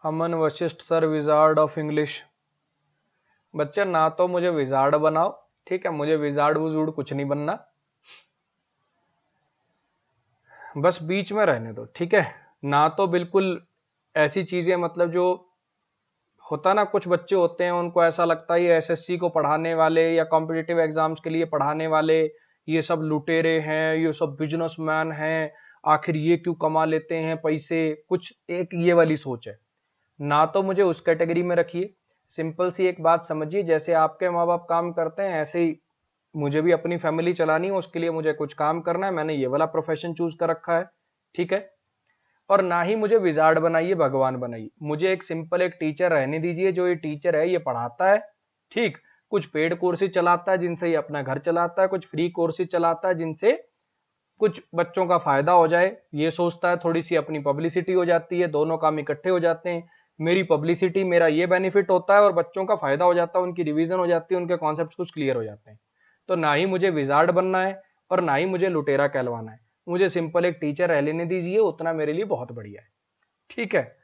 Aman Vashisht sir, wizard of English. बच्चे ना तो मुझे विजार्ड बनाओ, ठीक है, मुझे विजार्ड वुजूड कुछ नहीं बनना, बस बीच में रहने दो, ठीक है। ना तो बिल्कुल ऐसी चीजें, मतलब जो होता ना, कुछ बच्चे होते हैं उनको ऐसा लगता है ये एसएससी को पढ़ाने वाले या कॉम्पिटिटिव एग्जाम्स के लिए पढ़ाने वाले ये सब लुटेरे हैं, ये सब बिजनेसमैन हैं, आखिर ये क्यों कमा लेते हैं पैसे, कुछ एक ये वाली सोच है। ना तो मुझे उस कैटेगरी में रखिए। सिंपल सी एक बात समझिए, जैसे आपके माँ बाप काम करते हैं ऐसे ही मुझे भी अपनी फैमिली चलानी है, उसके लिए मुझे कुछ काम करना है, मैंने ये वाला प्रोफेशन चूज कर रखा है, ठीक है। और ना ही मुझे विजार्ड बनाइए, भगवान बनाइए। मुझे एक सिंपल एक टीचर रहने दीजिए। जो ये टीचर है ये पढ़ाता है, ठीक, कुछ पेड कोर्सेज चलाता है जिनसे ये अपना घर चलाता है, कुछ फ्री कोर्सेज चलाता है जिनसे कुछ बच्चों का फायदा हो जाए, ये सोचता है, थोड़ी सी अपनी पब्लिसिटी हो जाती है, दोनों काम इकट्ठे हो जाते हैं। मेरी पब्लिसिटी, मेरा ये बेनिफिट होता है और बच्चों का फायदा हो जाता है, उनकी रिवीजन हो जाती है, उनके कॉन्सेप्ट कुछ क्लियर हो जाते हैं। तो ना ही मुझे विजार्ड बनना है और ना ही मुझे लुटेरा कहलवाना है। मुझे सिंपल एक टीचर रह लेने दीजिए, उतना मेरे लिए बहुत बढ़िया है, ठीक है।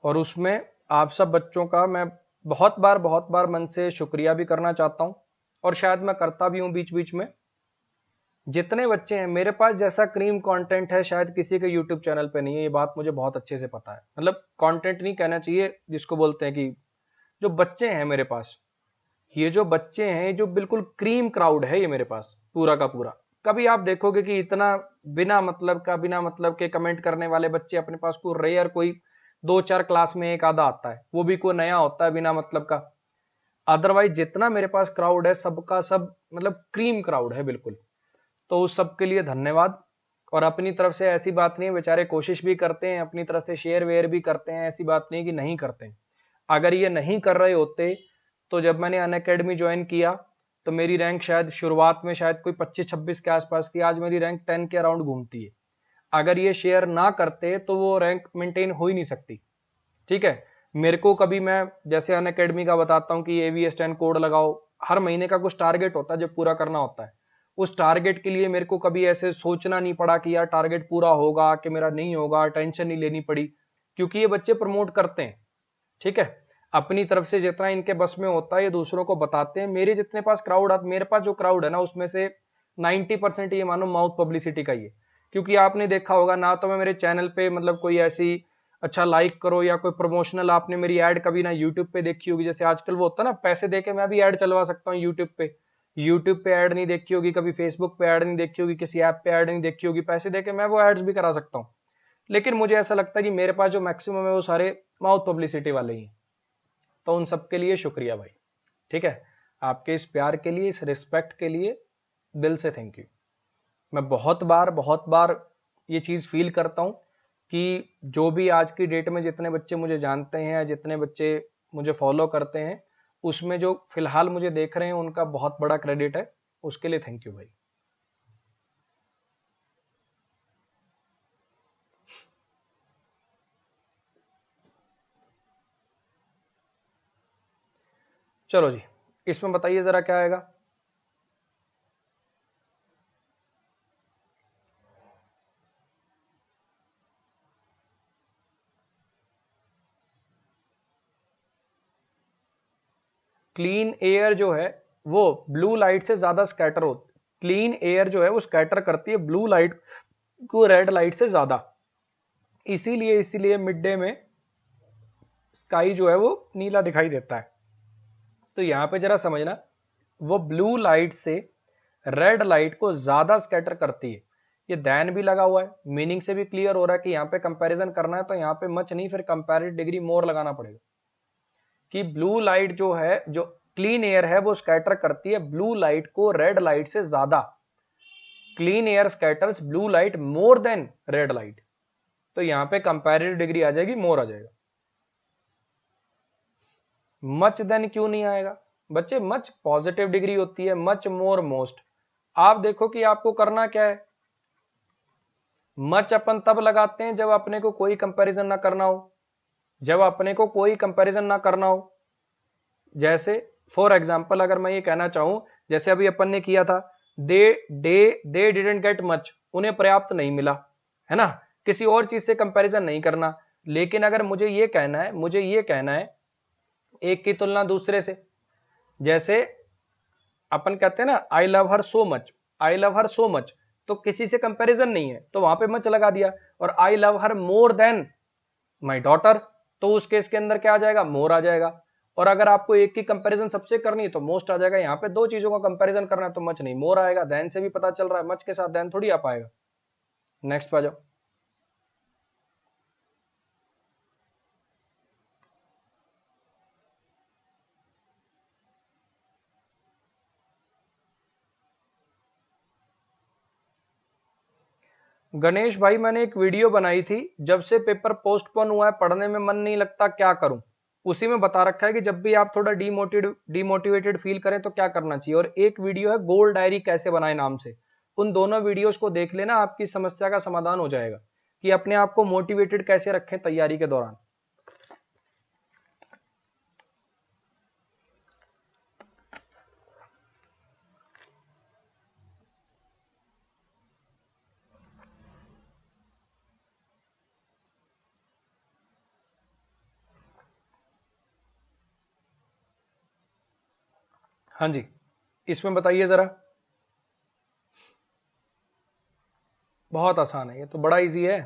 और उसमें आप सब बच्चों का मैं बहुत बार मन से शुक्रिया भी करना चाहता हूं, और शायद मैं करता भी हूं बीच बीच में। जितने बच्चे हैं मेरे पास, जैसा क्रीम कंटेंट है शायद किसी के यूट्यूब चैनल पे नहीं है, ये बात मुझे बहुत अच्छे से पता है। मतलब कंटेंट नहीं कहना चाहिए, जिसको बोलते हैं कि जो बच्चे हैं मेरे पास, ये जो बच्चे हैं, जो बिल्कुल क्रीम क्राउड है ये मेरे पास पूरा का पूरा। कभी आप देखोगे कि इतना बिना मतलब के कमेंट करने वाले बच्चे अपने पास को रेयर कोई दो चार क्लास में एक आधा आता है, वो भी कोई नया होता है बिना मतलब का। अदरवाइज जितना मेरे पास क्राउड है सबका सब मतलब क्रीम क्राउड है बिल्कुल। तो उस सब के लिए धन्यवाद। और अपनी तरफ से ऐसी बात नहीं है, बेचारे कोशिश भी करते हैं, अपनी तरफ से शेयर वेयर भी करते हैं, ऐसी बात नहीं कि नहीं करते हैं। अगर ये नहीं कर रहे होते तो जब मैंने अनअकैडमी ज्वाइन किया तो मेरी रैंक शायद शुरुआत में शायद कोई 25-26 के आसपास थी, आज मेरी रैंक 10 के अराउंड घूमती है। अगर ये शेयर ना करते तो वो रैंक मेंटेन हो ही नहीं सकती, ठीक है। मेरे को कभी, मैं जैसे अनअकैडमी का बताता हूँ कि AVS10 कोड लगाओ, हर महीने का कुछ टारगेट होता है जो पूरा करना होता है। उस टारगेट के लिए मेरे को कभी ऐसे सोचना नहीं पड़ा कि यार टारगेट पूरा होगा कि मेरा नहीं होगा, टेंशन नहीं लेनी पड़ी, क्योंकि ये बच्चे प्रमोट करते हैं, ठीक है। अपनी तरफ से जितना इनके बस में होता है ये दूसरों को बताते हैं। मेरे जितने पास क्राउड, मेरे पास जो क्राउड है ना उसमें से 90% ये मानो माउथ पब्लिसिटी का ही है। क्योंकि आपने देखा होगा ना, तो मैं मेरे चैनल पे मतलब कोई ऐसी अच्छा लाइक करो या कोई प्रमोशनल आपने मेरी ऐड कभी ना यूट्यूब पे देखी होगी। जैसे आजकल वो होता है ना, पैसे देके मैं भी ऐड चलवा सकता हूँ यूट्यूब पे। यूट्यूब पे ऐड नहीं देखी होगी कभी, फेसबुक पे ऐड नहीं देखी होगी, किसी ऐप पे ऐड नहीं देखी होगी, पैसे देके मैं वो एड्स भी करा सकता हूँ। लेकिन मुझे ऐसा लगता है कि मेरे पास जो मैक्सिमम है वो सारे माउथ पब्लिसिटी वाले ही हैं। तो उन सब के लिए शुक्रिया भाई, ठीक है। आपके इस प्यार के लिए, इस रिस्पेक्ट के लिए दिल से थैंक यू। मैं बहुत बार ये चीज फील करता हूं कि जो भी आज की डेट में जितने बच्चे मुझे जानते हैं या जितने बच्चे मुझे फॉलो करते हैं, उसमें जो फिलहाल मुझे देख रहे हैं उनका बहुत बड़ा क्रेडिट है। उसके लिए थैंक यू भाई। चलो जी, इसमें बताइए जरा क्या आएगा। क्लीन एयर जो है वो ब्लू लाइट से ज्यादा स्कैटर होती, क्लीन एयर जो है वो स्कैटर करती है ब्लू लाइट को रेड लाइट से ज्यादा। इसीलिए मिड डे में स्काई जो है वो नीला दिखाई देता है। तो यहां पे जरा समझना, वो ब्लू लाइट से रेड लाइट को ज्यादा स्कैटर करती है। ये दैन भी लगा हुआ है, मीनिंग से भी क्लियर हो रहा है कि यहाँ पे कंपैरिजन करना है तो यहाँ पे मच नहीं, फिर कंपैरेटिव डिग्री मोर लगाना पड़ेगा। कि ब्लू लाइट जो है, जो क्लीन एयर है वो स्कैटर करती है ब्लू लाइट को रेड लाइट से ज्यादा। Clean air scatters blue light more than red light. तो यहां पे कंपैरेटिव डिग्री आ जाएगी, मोर आ जाएगा। मच देन क्यों नहीं आएगा बच्चे? मच पॉजिटिव डिग्री होती है, मच मोर मोस्ट। आप देखो कि आपको करना क्या है। मच अपन तब लगाते हैं जब अपने को कोई कंपैरिजन ना करना हो, जब अपने को कोई कंपैरिजन ना करना हो। जैसे फॉर एग्जांपल अगर मैं ये कहना चाहूं, जैसे अभी अपन ने किया था, दे दे डिडंट गेट मच, उन्हें पर्याप्त नहीं मिला, है ना। किसी और चीज से कंपैरिजन नहीं करना। लेकिन अगर मुझे ये कहना है एक की तुलना दूसरे से, जैसे अपन कहते हैं ना I love her so much, I love her so much, तो किसी से कंपैरिजन नहीं है तो वहां पे मच लगा दिया। और I love her more than my daughter, तो उस केस के अंदर क्या आ जाएगा? मोर आ जाएगा। और अगर आपको एक की कंपैरिजन सबसे करनी है तो मोस्ट आ जाएगा। यहाँ पे दो चीजों का कंपैरिजन करना है तो मच नहीं, मोर आएगा। देन से भी पता चल रहा है, मच के साथ देन थोड़ी आ पाएगा। नेक्स्ट आ जाओ। गणेश भाई, मैंने एक वीडियो बनाई थी, जब से पेपर पोस्टपोन हुआ है पढ़ने में मन नहीं लगता, क्या करूं। उसी में बता रखा है कि जब भी आप थोड़ा डिमोटिवेटेड फील करें तो क्या करना चाहिए। और एक वीडियो है गोल डायरी कैसे बनाए नाम से, उन दोनों वीडियोस को देख लेना, आपकी समस्या का समाधान हो जाएगा कि अपने आप को मोटिवेटेड कैसे रखें तैयारी के दौरान। हाँ जी, इसमें बताइए जरा। बहुत आसान है, ये तो बड़ा इजी है।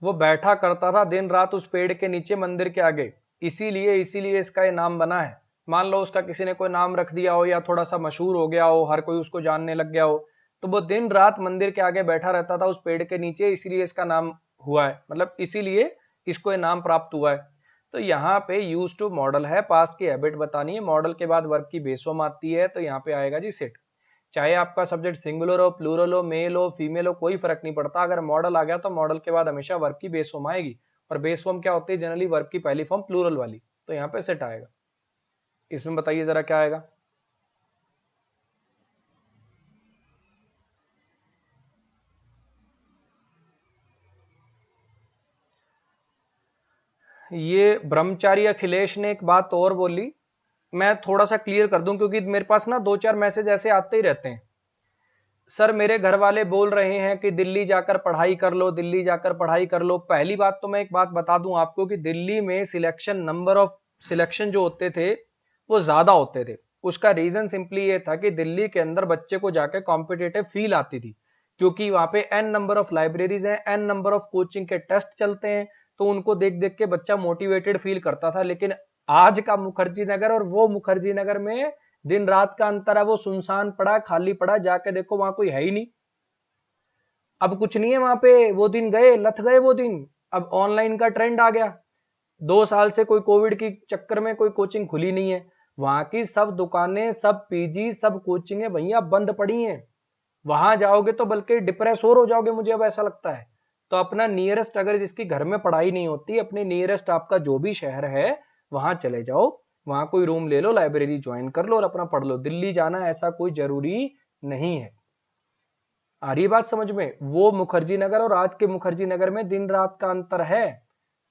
वो बैठा करता था दिन रात उस पेड़ के नीचे मंदिर के आगे, इसीलिए इसीलिए इसका ये नाम बना है। मान लो उसका किसी ने कोई नाम रख दिया हो या थोड़ा सा मशहूर हो गया हो, हर कोई उसको जानने लग गया हो, तो वो दिन रात मंदिर के आगे बैठा रहता था उस पेड़ के नीचे, इसीलिए इसका नाम हुआ है, मतलब इसीलिए इसको ये नाम प्राप्त हुआ है। तो यहाँ पे यूज टू मॉडल है, पास्ट की हैबिट बतानी है, मॉडल के बाद वर्ब की बेस फॉर्म आती है, तो यहाँ पे आएगा जी सेट। चाहे आपका सब्जेक्ट सिंगुलर हो, प्लूरल हो, मेल हो, फीमेल हो, कोई फर्क नहीं पड़ता, अगर मॉडल आ गया तो मॉडल के बाद हमेशा वर्ब की बेस फॉर्म आएगी। और बेस फॉर्म क्या होती है, जनरली वर्ब की पहली फॉर्म प्लूरल वाली, तो यहाँ पे सेट आएगा। इसमें बताइए जरा क्या आएगा। ये ब्रह्मचारी अखिलेश ने एक बात और बोली, मैं थोड़ा सा क्लियर कर दूं, क्योंकि मेरे पास ना 2-4 मैसेज ऐसे आते ही रहते हैं। सर मेरे घर वाले बोल रहे हैं कि दिल्ली जाकर पढ़ाई कर लो, दिल्ली जाकर पढ़ाई कर लो। पहली बात तो मैं एक बात बता दूं आपको कि दिल्ली में सिलेक्शन, नंबर ऑफ सिलेक्शन जो होते थे वो ज्यादा होते थे। उसका रीजन सिंपली ये था कि दिल्ली के अंदर बच्चे को जाके कॉम्पिटेटिव फील आती थी, क्योंकि वहां पे एन नंबर ऑफ लाइब्रेरीज हैं, एन नंबर ऑफ कोचिंग के टेस्ट चलते हैं, तो उनको देख देख के बच्चा मोटिवेटेड फील करता था। लेकिन आज का मुखर्जी नगर और वो मुखर्जी नगर में दिन रात का अंतर है, वो सुनसान पड़ा, खाली पड़ा, जाके देखो वहां कोई है ही नहीं। अब कुछ नहीं है वहां पे, वो दिन गए, लथ गए वो दिन। अब ऑनलाइन का ट्रेंड आ गया, 2 साल से कोई कोविड की चक्कर में कोई कोचिंग खुली नहीं है, वहां की सब दुकानें, सब पीजी, सब कोचिंगें भैया बंद पड़ी हैं। वहां जाओगे तो बल्कि डिप्रेस और हो जाओगे, मुझे अब ऐसा लगता है। तो अपना नियरेस्ट, अगर जिसकी घर में पढ़ाई नहीं होती, अपने नियरेस्ट आपका जो भी शहर है वहां चले जाओ, वहां कोई रूम ले लो, लाइब्रेरी ज्वाइन कर लो और अपना पढ़ लो। दिल्ली जाना ऐसा कोई जरूरी नहीं है। आ रही बात समझ में? वो मुखर्जी नगर और आज के मुखर्जी नगर में दिन रात का अंतर है।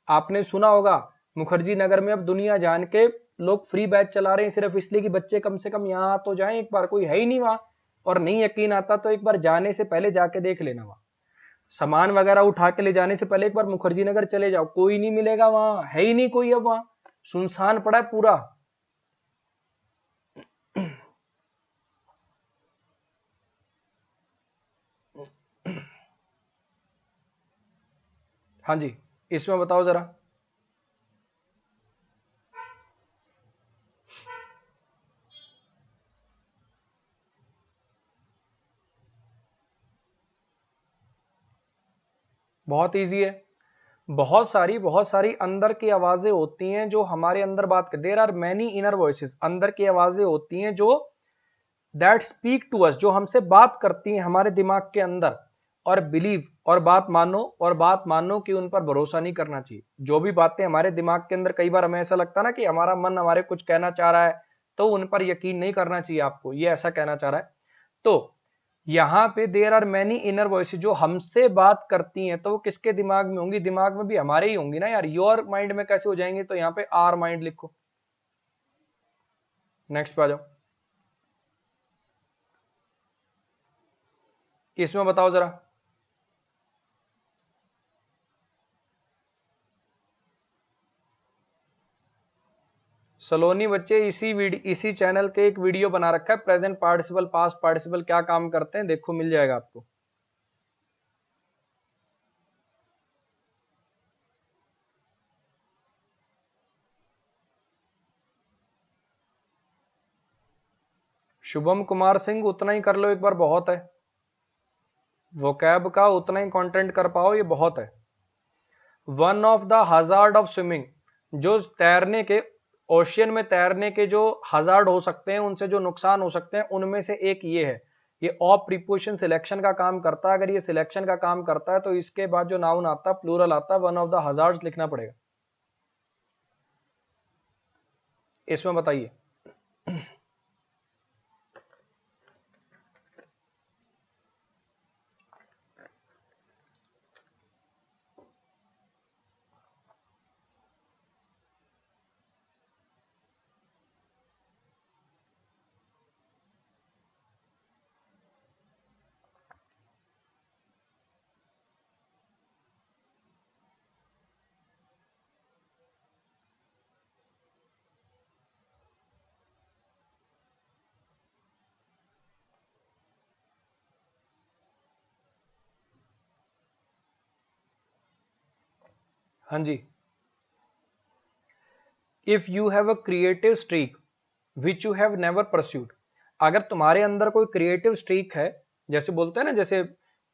आपने सुना होगा मुखर्जी नगर में अब दुनिया जान के लोग फ्री बैच चला रहे हैं, सिर्फ इसलिए कि बच्चे कम से कम यहां तो जाएं एक बार, कोई है ही नहीं वहां। और नहीं यकीन आता तो एक बार जाने से पहले जाके देख लेना, वहां सामान वगैरह उठा के ले जाने से पहले एक बार मुखर्जी नगर चले जाओ, कोई नहीं मिलेगा वहां, है ही नहीं कोई, अब वहां सुनसान पड़ा है पूरा। हाँ जी, इसमें बताओ जरा। बहुत इजी है। बहुत सारी अंदर की आवाजें होती हैं जो हमारे अंदर बात कर, there are many inner voices, अंदर की आवाजें होती हैं जो दैट स्पीक टू अस, जो हमसे बात करती हैं हमारे दिमाग के अंदर। और बिलीव, और बात मानो कि उन पर भरोसा नहीं करना चाहिए। जो भी बातें हमारे दिमाग के अंदर, कई बार हमें ऐसा लगता है ना कि हमारा मन हमारे कुछ कहना चाह रहा है, तो उन पर यकीन नहीं करना चाहिए आपको, ये ऐसा कहना चाह रहा है। तो यहाँ पे there are many inner voices जो हमसे बात करती हैं, तो वो किसके दिमाग में होंगी? दिमाग में भी हमारे ही होंगी ना यार, योर माइंड में कैसे हो जाएंगे? तो यहाँ पे आर माइंड लिखो। नेक्स्ट पे आ जाओ। इसमें बताओ जरा। सलोनी बच्चे, इसी चैनल के एक वीडियो बना रखा है, प्रेजेंट पार्टिसिपल, पास्ट पार्टिसिपल क्या काम करते हैं, देखो मिल जाएगा आपको। शुभम कुमार सिंह, उतना ही कर लो एक बार, बहुत है। वोकैब का उतना ही कंटेंट कर पाओ, ये बहुत है। One of the hazard of swimming, जो तैरने के, ओशियन में तैरने के जो हजार्ड हो सकते हैं, उनसे जो नुकसान हो सकते हैं, उनमें से एक ये है। ये ऑफ प्रीपोजिशन सिलेक्शन का काम करता है। अगर ये सिलेक्शन का काम करता है तो इसके बाद जो नाउन आता है प्लूरल आता है, वन ऑफ द हजार्ड्स लिखना पड़ेगा। इसमें बताइए। हाँ जी, if you have a creative streak which you have never pursued. अगर तुम्हारे अंदर कोई क्रिएटिव स्ट्रीक है, जैसे बोलते हैं ना, जैसे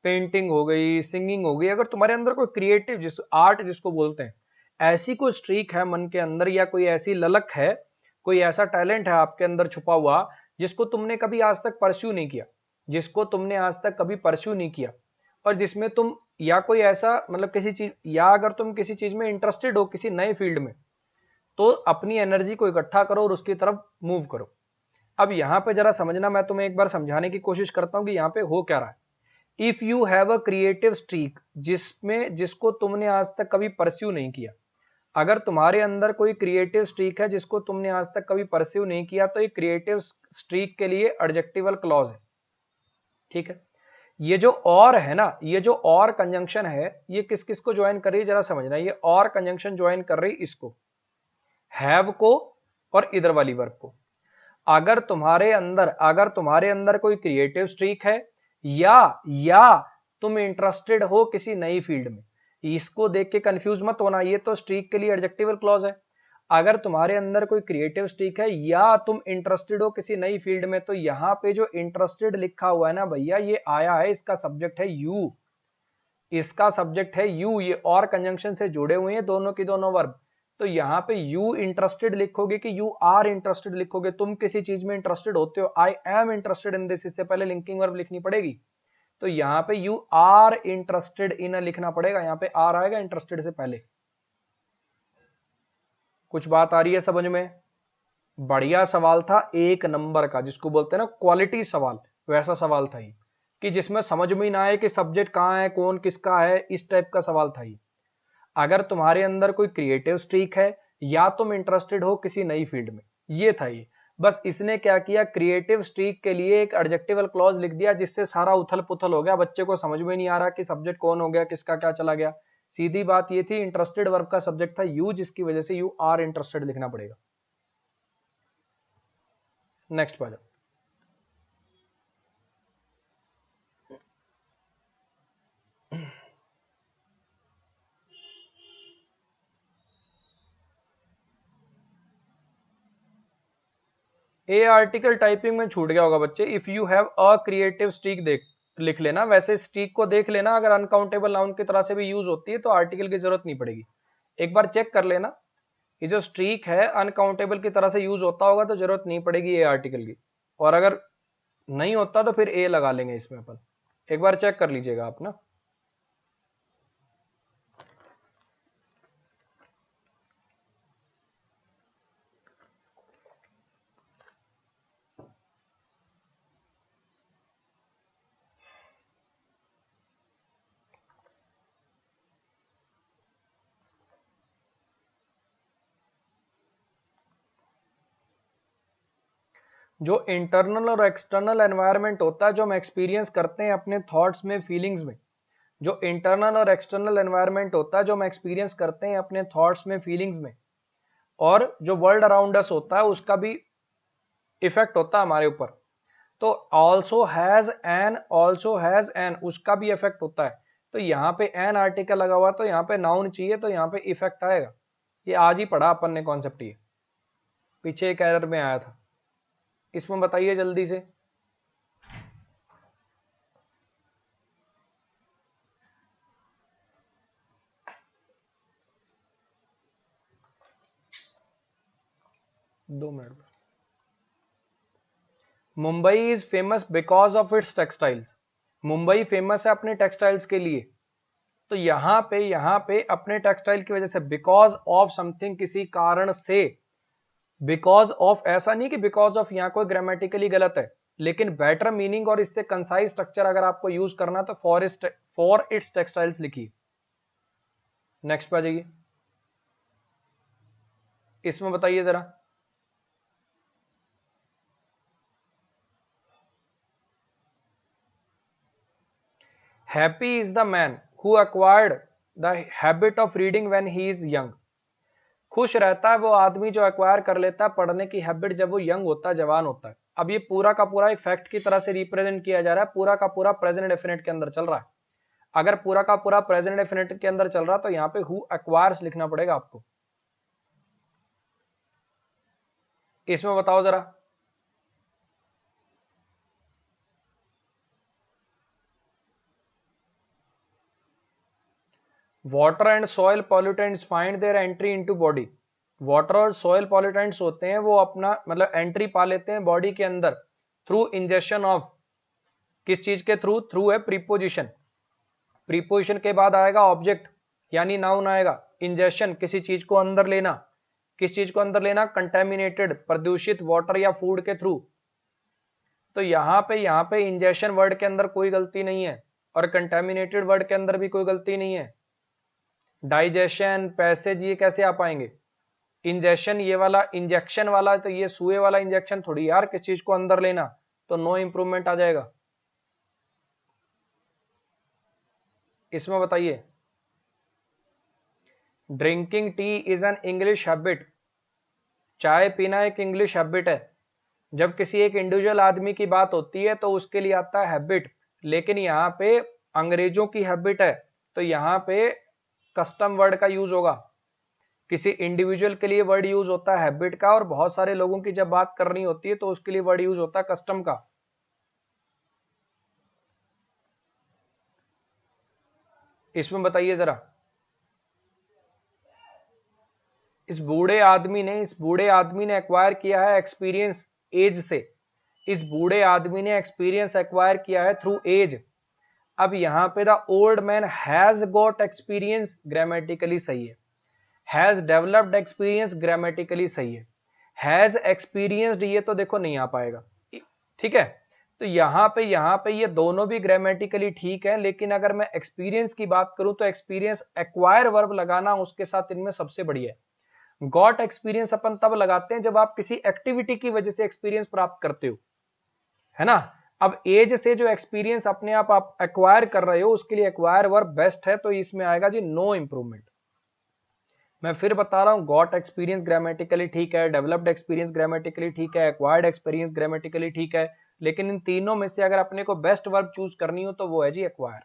पेंटिंग हो गई, सिंगिंग हो गई, अगर तुम्हारे अंदर कोई क्रिएटिव जिस आर्ट जिसको बोलते हैं, ऐसी कोई स्ट्रीक है मन के अंदर, या कोई ऐसी ललक है, कोई ऐसा टैलेंट है आपके अंदर छुपा हुआ जिसको तुमने कभी आज तक परस्यू नहीं किया, जिसको तुमने आज तक कभी परस्यू नहीं किया, और जिसमें तुम, या कोई ऐसा मतलब किसी चीज, या अगर तुम किसी चीज में इंटरेस्टेड हो किसी नए फील्ड में, तो अपनी एनर्जी को इकट्ठा करो और उसकी तरफ मूव करो। अब यहां पे जरा समझना, मैं तुम्हें एक बार समझाने की कोशिश करता हूं कि यहां पे हो क्या रहा है। If you have a creative streak, जिसमें जिसको तुमने आज तक कभी परस्यू नहीं किया, अगर तुम्हारे अंदर कोई क्रिएटिव स्ट्रीक है जिसको तुमने आज तक कभी परस्यू नहीं किया, तो ये क्रिएटिव स्ट्रीक के लिए एडजेक्टिवल क्लॉज है। ठीक है, ये जो और है ना, ये जो और कंजंक्शन है, ये किस किस को ज्वाइन कर रही है जरा समझना। ये और कंजंक्शन ज्वाइन कर रही इसको, हैव को और इधर वाली वर्ब को। अगर तुम्हारे अंदर कोई क्रिएटिव स्ट्रीक है, या तुम इंटरेस्टेड हो किसी नई फील्ड में, इसको देख के कंफ्यूज मत होना, ये तो स्ट्रीक के लिए एडजेक्टिवल क्लॉज है। अगर तुम्हारे अंदर कोई क्रिएटिव स्ट्रीक है या तुम इंटरेस्टेड हो किसी नई फील्ड में, तो यहां पे जो इंटरेस्टेड लिखा हुआ है ना भैया, ये आया है, इसका सब्जेक्ट है यू, इसका सब्जेक्ट है यू, ये और कंजंक्शन से जुड़े हुए हैं दोनों की दोनों वर्ब। तो यहाँ पे यू इंटरेस्टेड लिखोगे कि यू आर इंटरेस्टेड लिखोगे, तुम किसी चीज में इंटरेस्टेड होते हो, I am interested in this, इससे पहले लिंकिंग वर्ब लिखनी पड़ेगी। तो यहाँ पे यू आर इंटरेस्टेड इन लिखना पड़ेगा, यहाँ पे आर आएगा इंटरेस्टेड से पहले। कुछ बात आ रही है समझ में? बढ़िया सवाल था, एक नंबर का, जिसको बोलते हैं ना क्वालिटी सवाल, वैसा सवाल था ये, कि जिसमें समझ में ही ना आए कि सब्जेक्ट कहाँ है, कौन किसका है, इस टाइप का सवाल था ये। अगर तुम्हारे अंदर कोई क्रिएटिव स्ट्रीक है या तुम इंटरेस्टेड हो किसी नई फील्ड में, ये था ये। बस इसने क्या किया, क्रिएटिव स्ट्रीक के लिए एक एडजेक्टिवल क्लॉज लिख दिया, जिससे सारा उथल पुथल हो गया, बच्चे को समझ में नहीं आ रहा कि सब्जेक्ट कौन हो गया, किसका क्या चला गया। सीधी बात ये थी, इंटरेस्टेड वर्ब का सब्जेक्ट था यू, जिसकी वजह से यू आर इंटरेस्टेड लिखना पड़ेगा। नेक्स्ट पर ए आर्टिकल टाइपिंग में छूट गया होगा बच्चे। If you have a creative streak देख लिख लेना, वैसे स्ट्रीक को देख लेना, अगर अनकाउंटेबल नाउन की तरह से भी यूज होती है तो आर्टिकल की जरूरत नहीं पड़ेगी। एक बार चेक कर लेना, ये जो स्ट्रीक है अनकाउंटेबल की तरह से यूज होता होगा तो जरूरत नहीं पड़ेगी ए आर्टिकल की, और अगर नहीं होता तो फिर ए लगा लेंगे इसमें अपन। एक बार चेक कर लीजिएगा आप ना। जो इंटरनल और एक्सटर्नल एनवायरनमेंट होता है, जो हम एक्सपीरियंस करते हैं अपने थॉट्स में, फीलिंग्स में, जो इंटरनल और एक्सटर्नल एनवायरनमेंट होता है जो हम एक्सपीरियंस करते हैं अपने थॉट्स में, फीलिंग्स में, और जो वर्ल्ड अराउंड अस होता है उसका भी इफेक्ट होता है हमारे ऊपर। तो ऑल्सो हैज एन उसका भी इफेक्ट होता है। तो यहाँ पे एन आर्टिकल लगा हुआ, तो यहाँ पे नाउन चाहिए, तो यहाँ पे इफेक्ट आएगा। ये आज ही पढ़ा अपन ने कॉन्सेप्ट, ये पीछे एक एरर में आया था। इसमें बताइए जल्दी से। दो minute. Mumbai is famous because of its textiles. Mumbai famous है अपने टेक्सटाइल्स के लिए, तो यहां पे अपने टेक्सटाइल की वजह से, बिकॉज ऑफ समथिंग, किसी कारण से। बिकॉज ऑफ ऐसा नहीं कि बिकॉज ऑफ यहां कोई ग्रामेटिकली गलत है, लेकिन बेटर मीनिंग और इससे कंसाइज स्ट्रक्चर अगर आपको यूज करना तो फॉर इट्स टेक्सटाइल्स लिखिए। नेक्स्ट पे आ जाइए, इसमें बताइए जरा। Happy is the man who acquired the habit of reading when he is young. खुश रहता है वो आदमी जो एक्वायर कर लेता है पढ़ने की हैबिट जब वो यंग होता है, जवान होता है। अब ये पूरा का पूरा एक फैक्ट की तरह से रिप्रेजेंट किया जा रहा है, पूरा का पूरा प्रेजेंट डेफिनेट के अंदर चल रहा है। अगर पूरा का पूरा प्रेजेंट डेफिनेट के अंदर चल रहा तो यहाँ पे हु एक्वायर्स लिखना पड़ेगा आपको। इसमें बताओ जरा। Water and soil pollutants find there entry into body. Water और सॉइल पॉल्यूटेंट्स होते हैं वो अपना मतलब एंट्री पा लेते हैं बॉडी के अंदर थ्रू इंजेक्शन ऑफ, किस चीज के थ्रू? थ्रू है प्रीपोजिशन। प्रीपोजिशन के बाद आएगा ऑब्जेक्ट यानी नाउन आएगा। इंजेक्शन किसी चीज को अंदर लेना, किस चीज को अंदर लेना? कंटेमिनेटेड प्रदूषित वाटर या फूड के थ्रू। तो यहाँ पे इंजेक्शन वर्ड के अंदर कोई गलती नहीं है और कंटेमिनेटेड वर्ड के अंदर भी कोई गलती नहीं है। डाइजेशन, पैसेज, ये कैसे आ पाएंगे? इंजेक्शन ये वाला, इंजेक्शन वाला, तो ये सुए वाला इंजेक्शन थोड़ी यार, किस चीज को अंदर लेना, तो नो इंप्रूवमेंट आ जाएगा। इसमें बताइए। Drinking tea is an English habit. चाय पीना एक इंग्लिश हैबिट है। जब किसी एक इंडिविजुअल आदमी की बात होती है तो उसके लिए आता है हैबिट, लेकिन यहाँ पे अंग्रेजों की हैबिट है तो यहाँ पे कस्टम वर्ड का यूज होगा। किसी इंडिविजुअल के लिए वर्ड यूज होता है हैबिट का, और बहुत सारे लोगों की जब बात करनी होती है तो उसके लिए वर्ड यूज होता है कस्टम का। इसमें बताइए जरा। इस बूढ़े आदमी ने एक्वायर किया है एक्सपीरियंस एज से। इस बूढ़े आदमी ने एक्सपीरियंस एक्वायर किया है थ्रू एज। अब यहां पे the old man has got experience grammatically सही है। हैज डेवलप्ड एक्सपीरियंस ग्रामेटिकली सही है। हैज एक्सपीरियंस्ड ये तो देखो नहीं आ पाएगा, ठीक है। तो यहाँ पे ये दोनों भी ग्रामेटिकली ठीक है, लेकिन अगर मैं एक्सपीरियंस की बात करूं तो एक्सपीरियंस एक्वायर वर्ब लगाना उसके साथ इनमें सबसे बढ़िया है। गॉट एक्सपीरियंस अपन तब लगाते हैं जब आप किसी एक्टिविटी की वजह से एक्सपीरियंस प्राप्त करते हो, है ना। अब एज से जो एक्सपीरियंस अपने आप एक्वायर कर रहे हो उसके लिए एक्वायर वर्ब बेस्ट है, तो इसमें आएगा जी नो इंप्रूवमेंट। मैं फिर बता रहा हूं, गॉट एक्सपीरियंस ग्रामेटिकली ठीक है, डेवलप्ड एक्सपीरियंस ग्रामेटिकली ठीक है, एक्वायर्ड एक्सपीरियंस ग्रामेटिकली ठीक है, लेकिन इन तीनों में से अगर अपने को बेस्ट वर्ब चूज करनी हो तो वो है जी एक्वायर।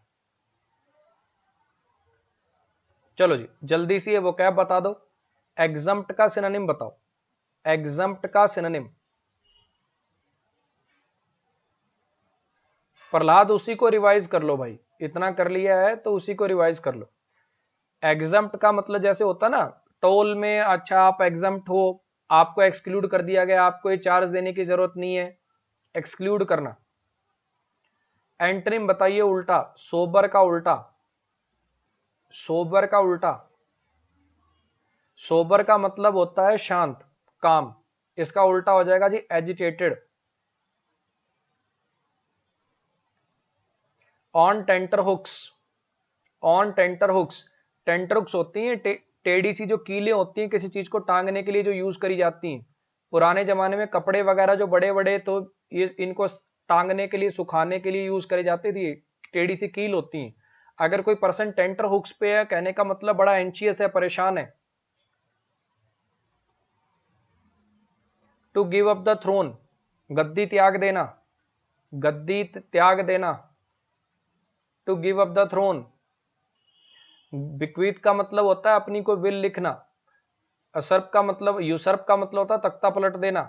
चलो जी जल्दी से ये वो क्या बता दो। एग्जम्प्ट का सिनोनिम बताओ। एग्जम्प्ट का सिनोनिम। प्रहलाद उसी को रिवाइज कर लो भाई, इतना कर लिया है तो उसी को रिवाइज कर लो। एग्जम्प्ट का मतलब जैसे होता ना टोल में, अच्छा आप एग्जम्प्ट हो, आपको एक्सक्लूड कर दिया गया, आपको ये चार्ज देने की जरूरत नहीं है, एक्सक्लूड करना। एंटनिम बताइए उल्टा, सोबर का उल्टा। सोबर का उल्टा। सोबर का मतलब होता है शांत, काम। इसका उल्टा हो जाएगा जी agitated. On tenterhooks. On tenterhooks. Tenterhooks होती हैं टेढ़ी सी जो कीलें होती हैं किसी चीज को टांगने के लिए जो यूज करी जाती हैं। पुराने जमाने में कपड़े वगैरह जो बड़े बड़े, तो ये इनको टांगने के लिए, सुखाने के लिए यूज करी जाती थी। टेढ़ी सी कील होती हैं। अगर कोई पर्सन टेंटर हुक्स पे है, कहने का मतलब बड़ा एंशियस है, परेशान है। To give up the throne, गद्दी त्याग देना। गद्दी त्याग देना, to give up the throne. Bequeath का मतलब होता है अपनी को विल लिखना। असर्प का मतलब, यूसर्प का मतलब होता है तख्ता पलट देना।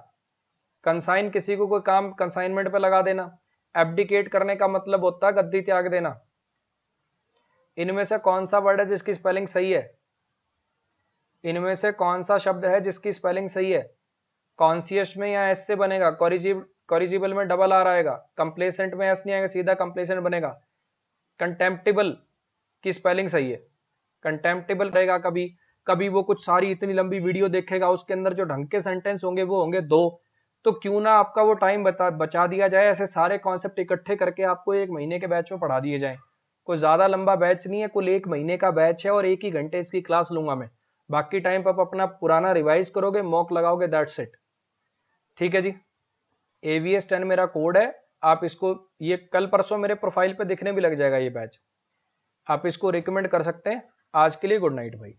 कंसाइन किसी को कोई काम कंसाइनमेंट पे लगा देना। एब्डिकेट करने का मतलब होता है गद्दी त्याग देना। इनमें से कौन सा वर्ड है जिसकी स्पेलिंग सही है? इनमें से कौन सा शब्द है जिसकी स्पेलिंग सही है? कॉन्सियस में या एस से बनेगा? कॉरिजिबल में डबल आर आएगा, कंप्लेसेंट में एस नहीं आएगा, सीधा कंप्लेसेंट बनेगा। कंटेम्प्टेबल की स्पेलिंग सही है, कंटेम्प्टेबल रहेगा। कभी कभी वो कुछ सारी इतनी लंबी वीडियो देखेगा, उसके अंदर जो ढंग के सेंटेंस होंगे वो होंगे 2, तो क्यों ना आपका वो टाइम बचा दिया जाए, ऐसे सारे कॉन्सेप्ट इकट्ठे करके आपको 1 महीने के बैच में पढ़ा दिए जाए। कोई ज्यादा लंबा बैच नहीं है, कुल 1 महीने का बैच है और 1 ही घंटे इसकी क्लास लूंगा मैं। बाकी टाइम पर आप अपना पुराना रिवाइज करोगे, मॉक लगाओगे, दैट्स इट। ठीक है जी, AVS10 मेरा कोड है। आप इसको, ये कल परसों मेरे प्रोफाइल पे दिखने भी लग जाएगा ये बैच, आप इसको रिकमेंड कर सकते हैं। आज के लिए गुड नाइट भाई।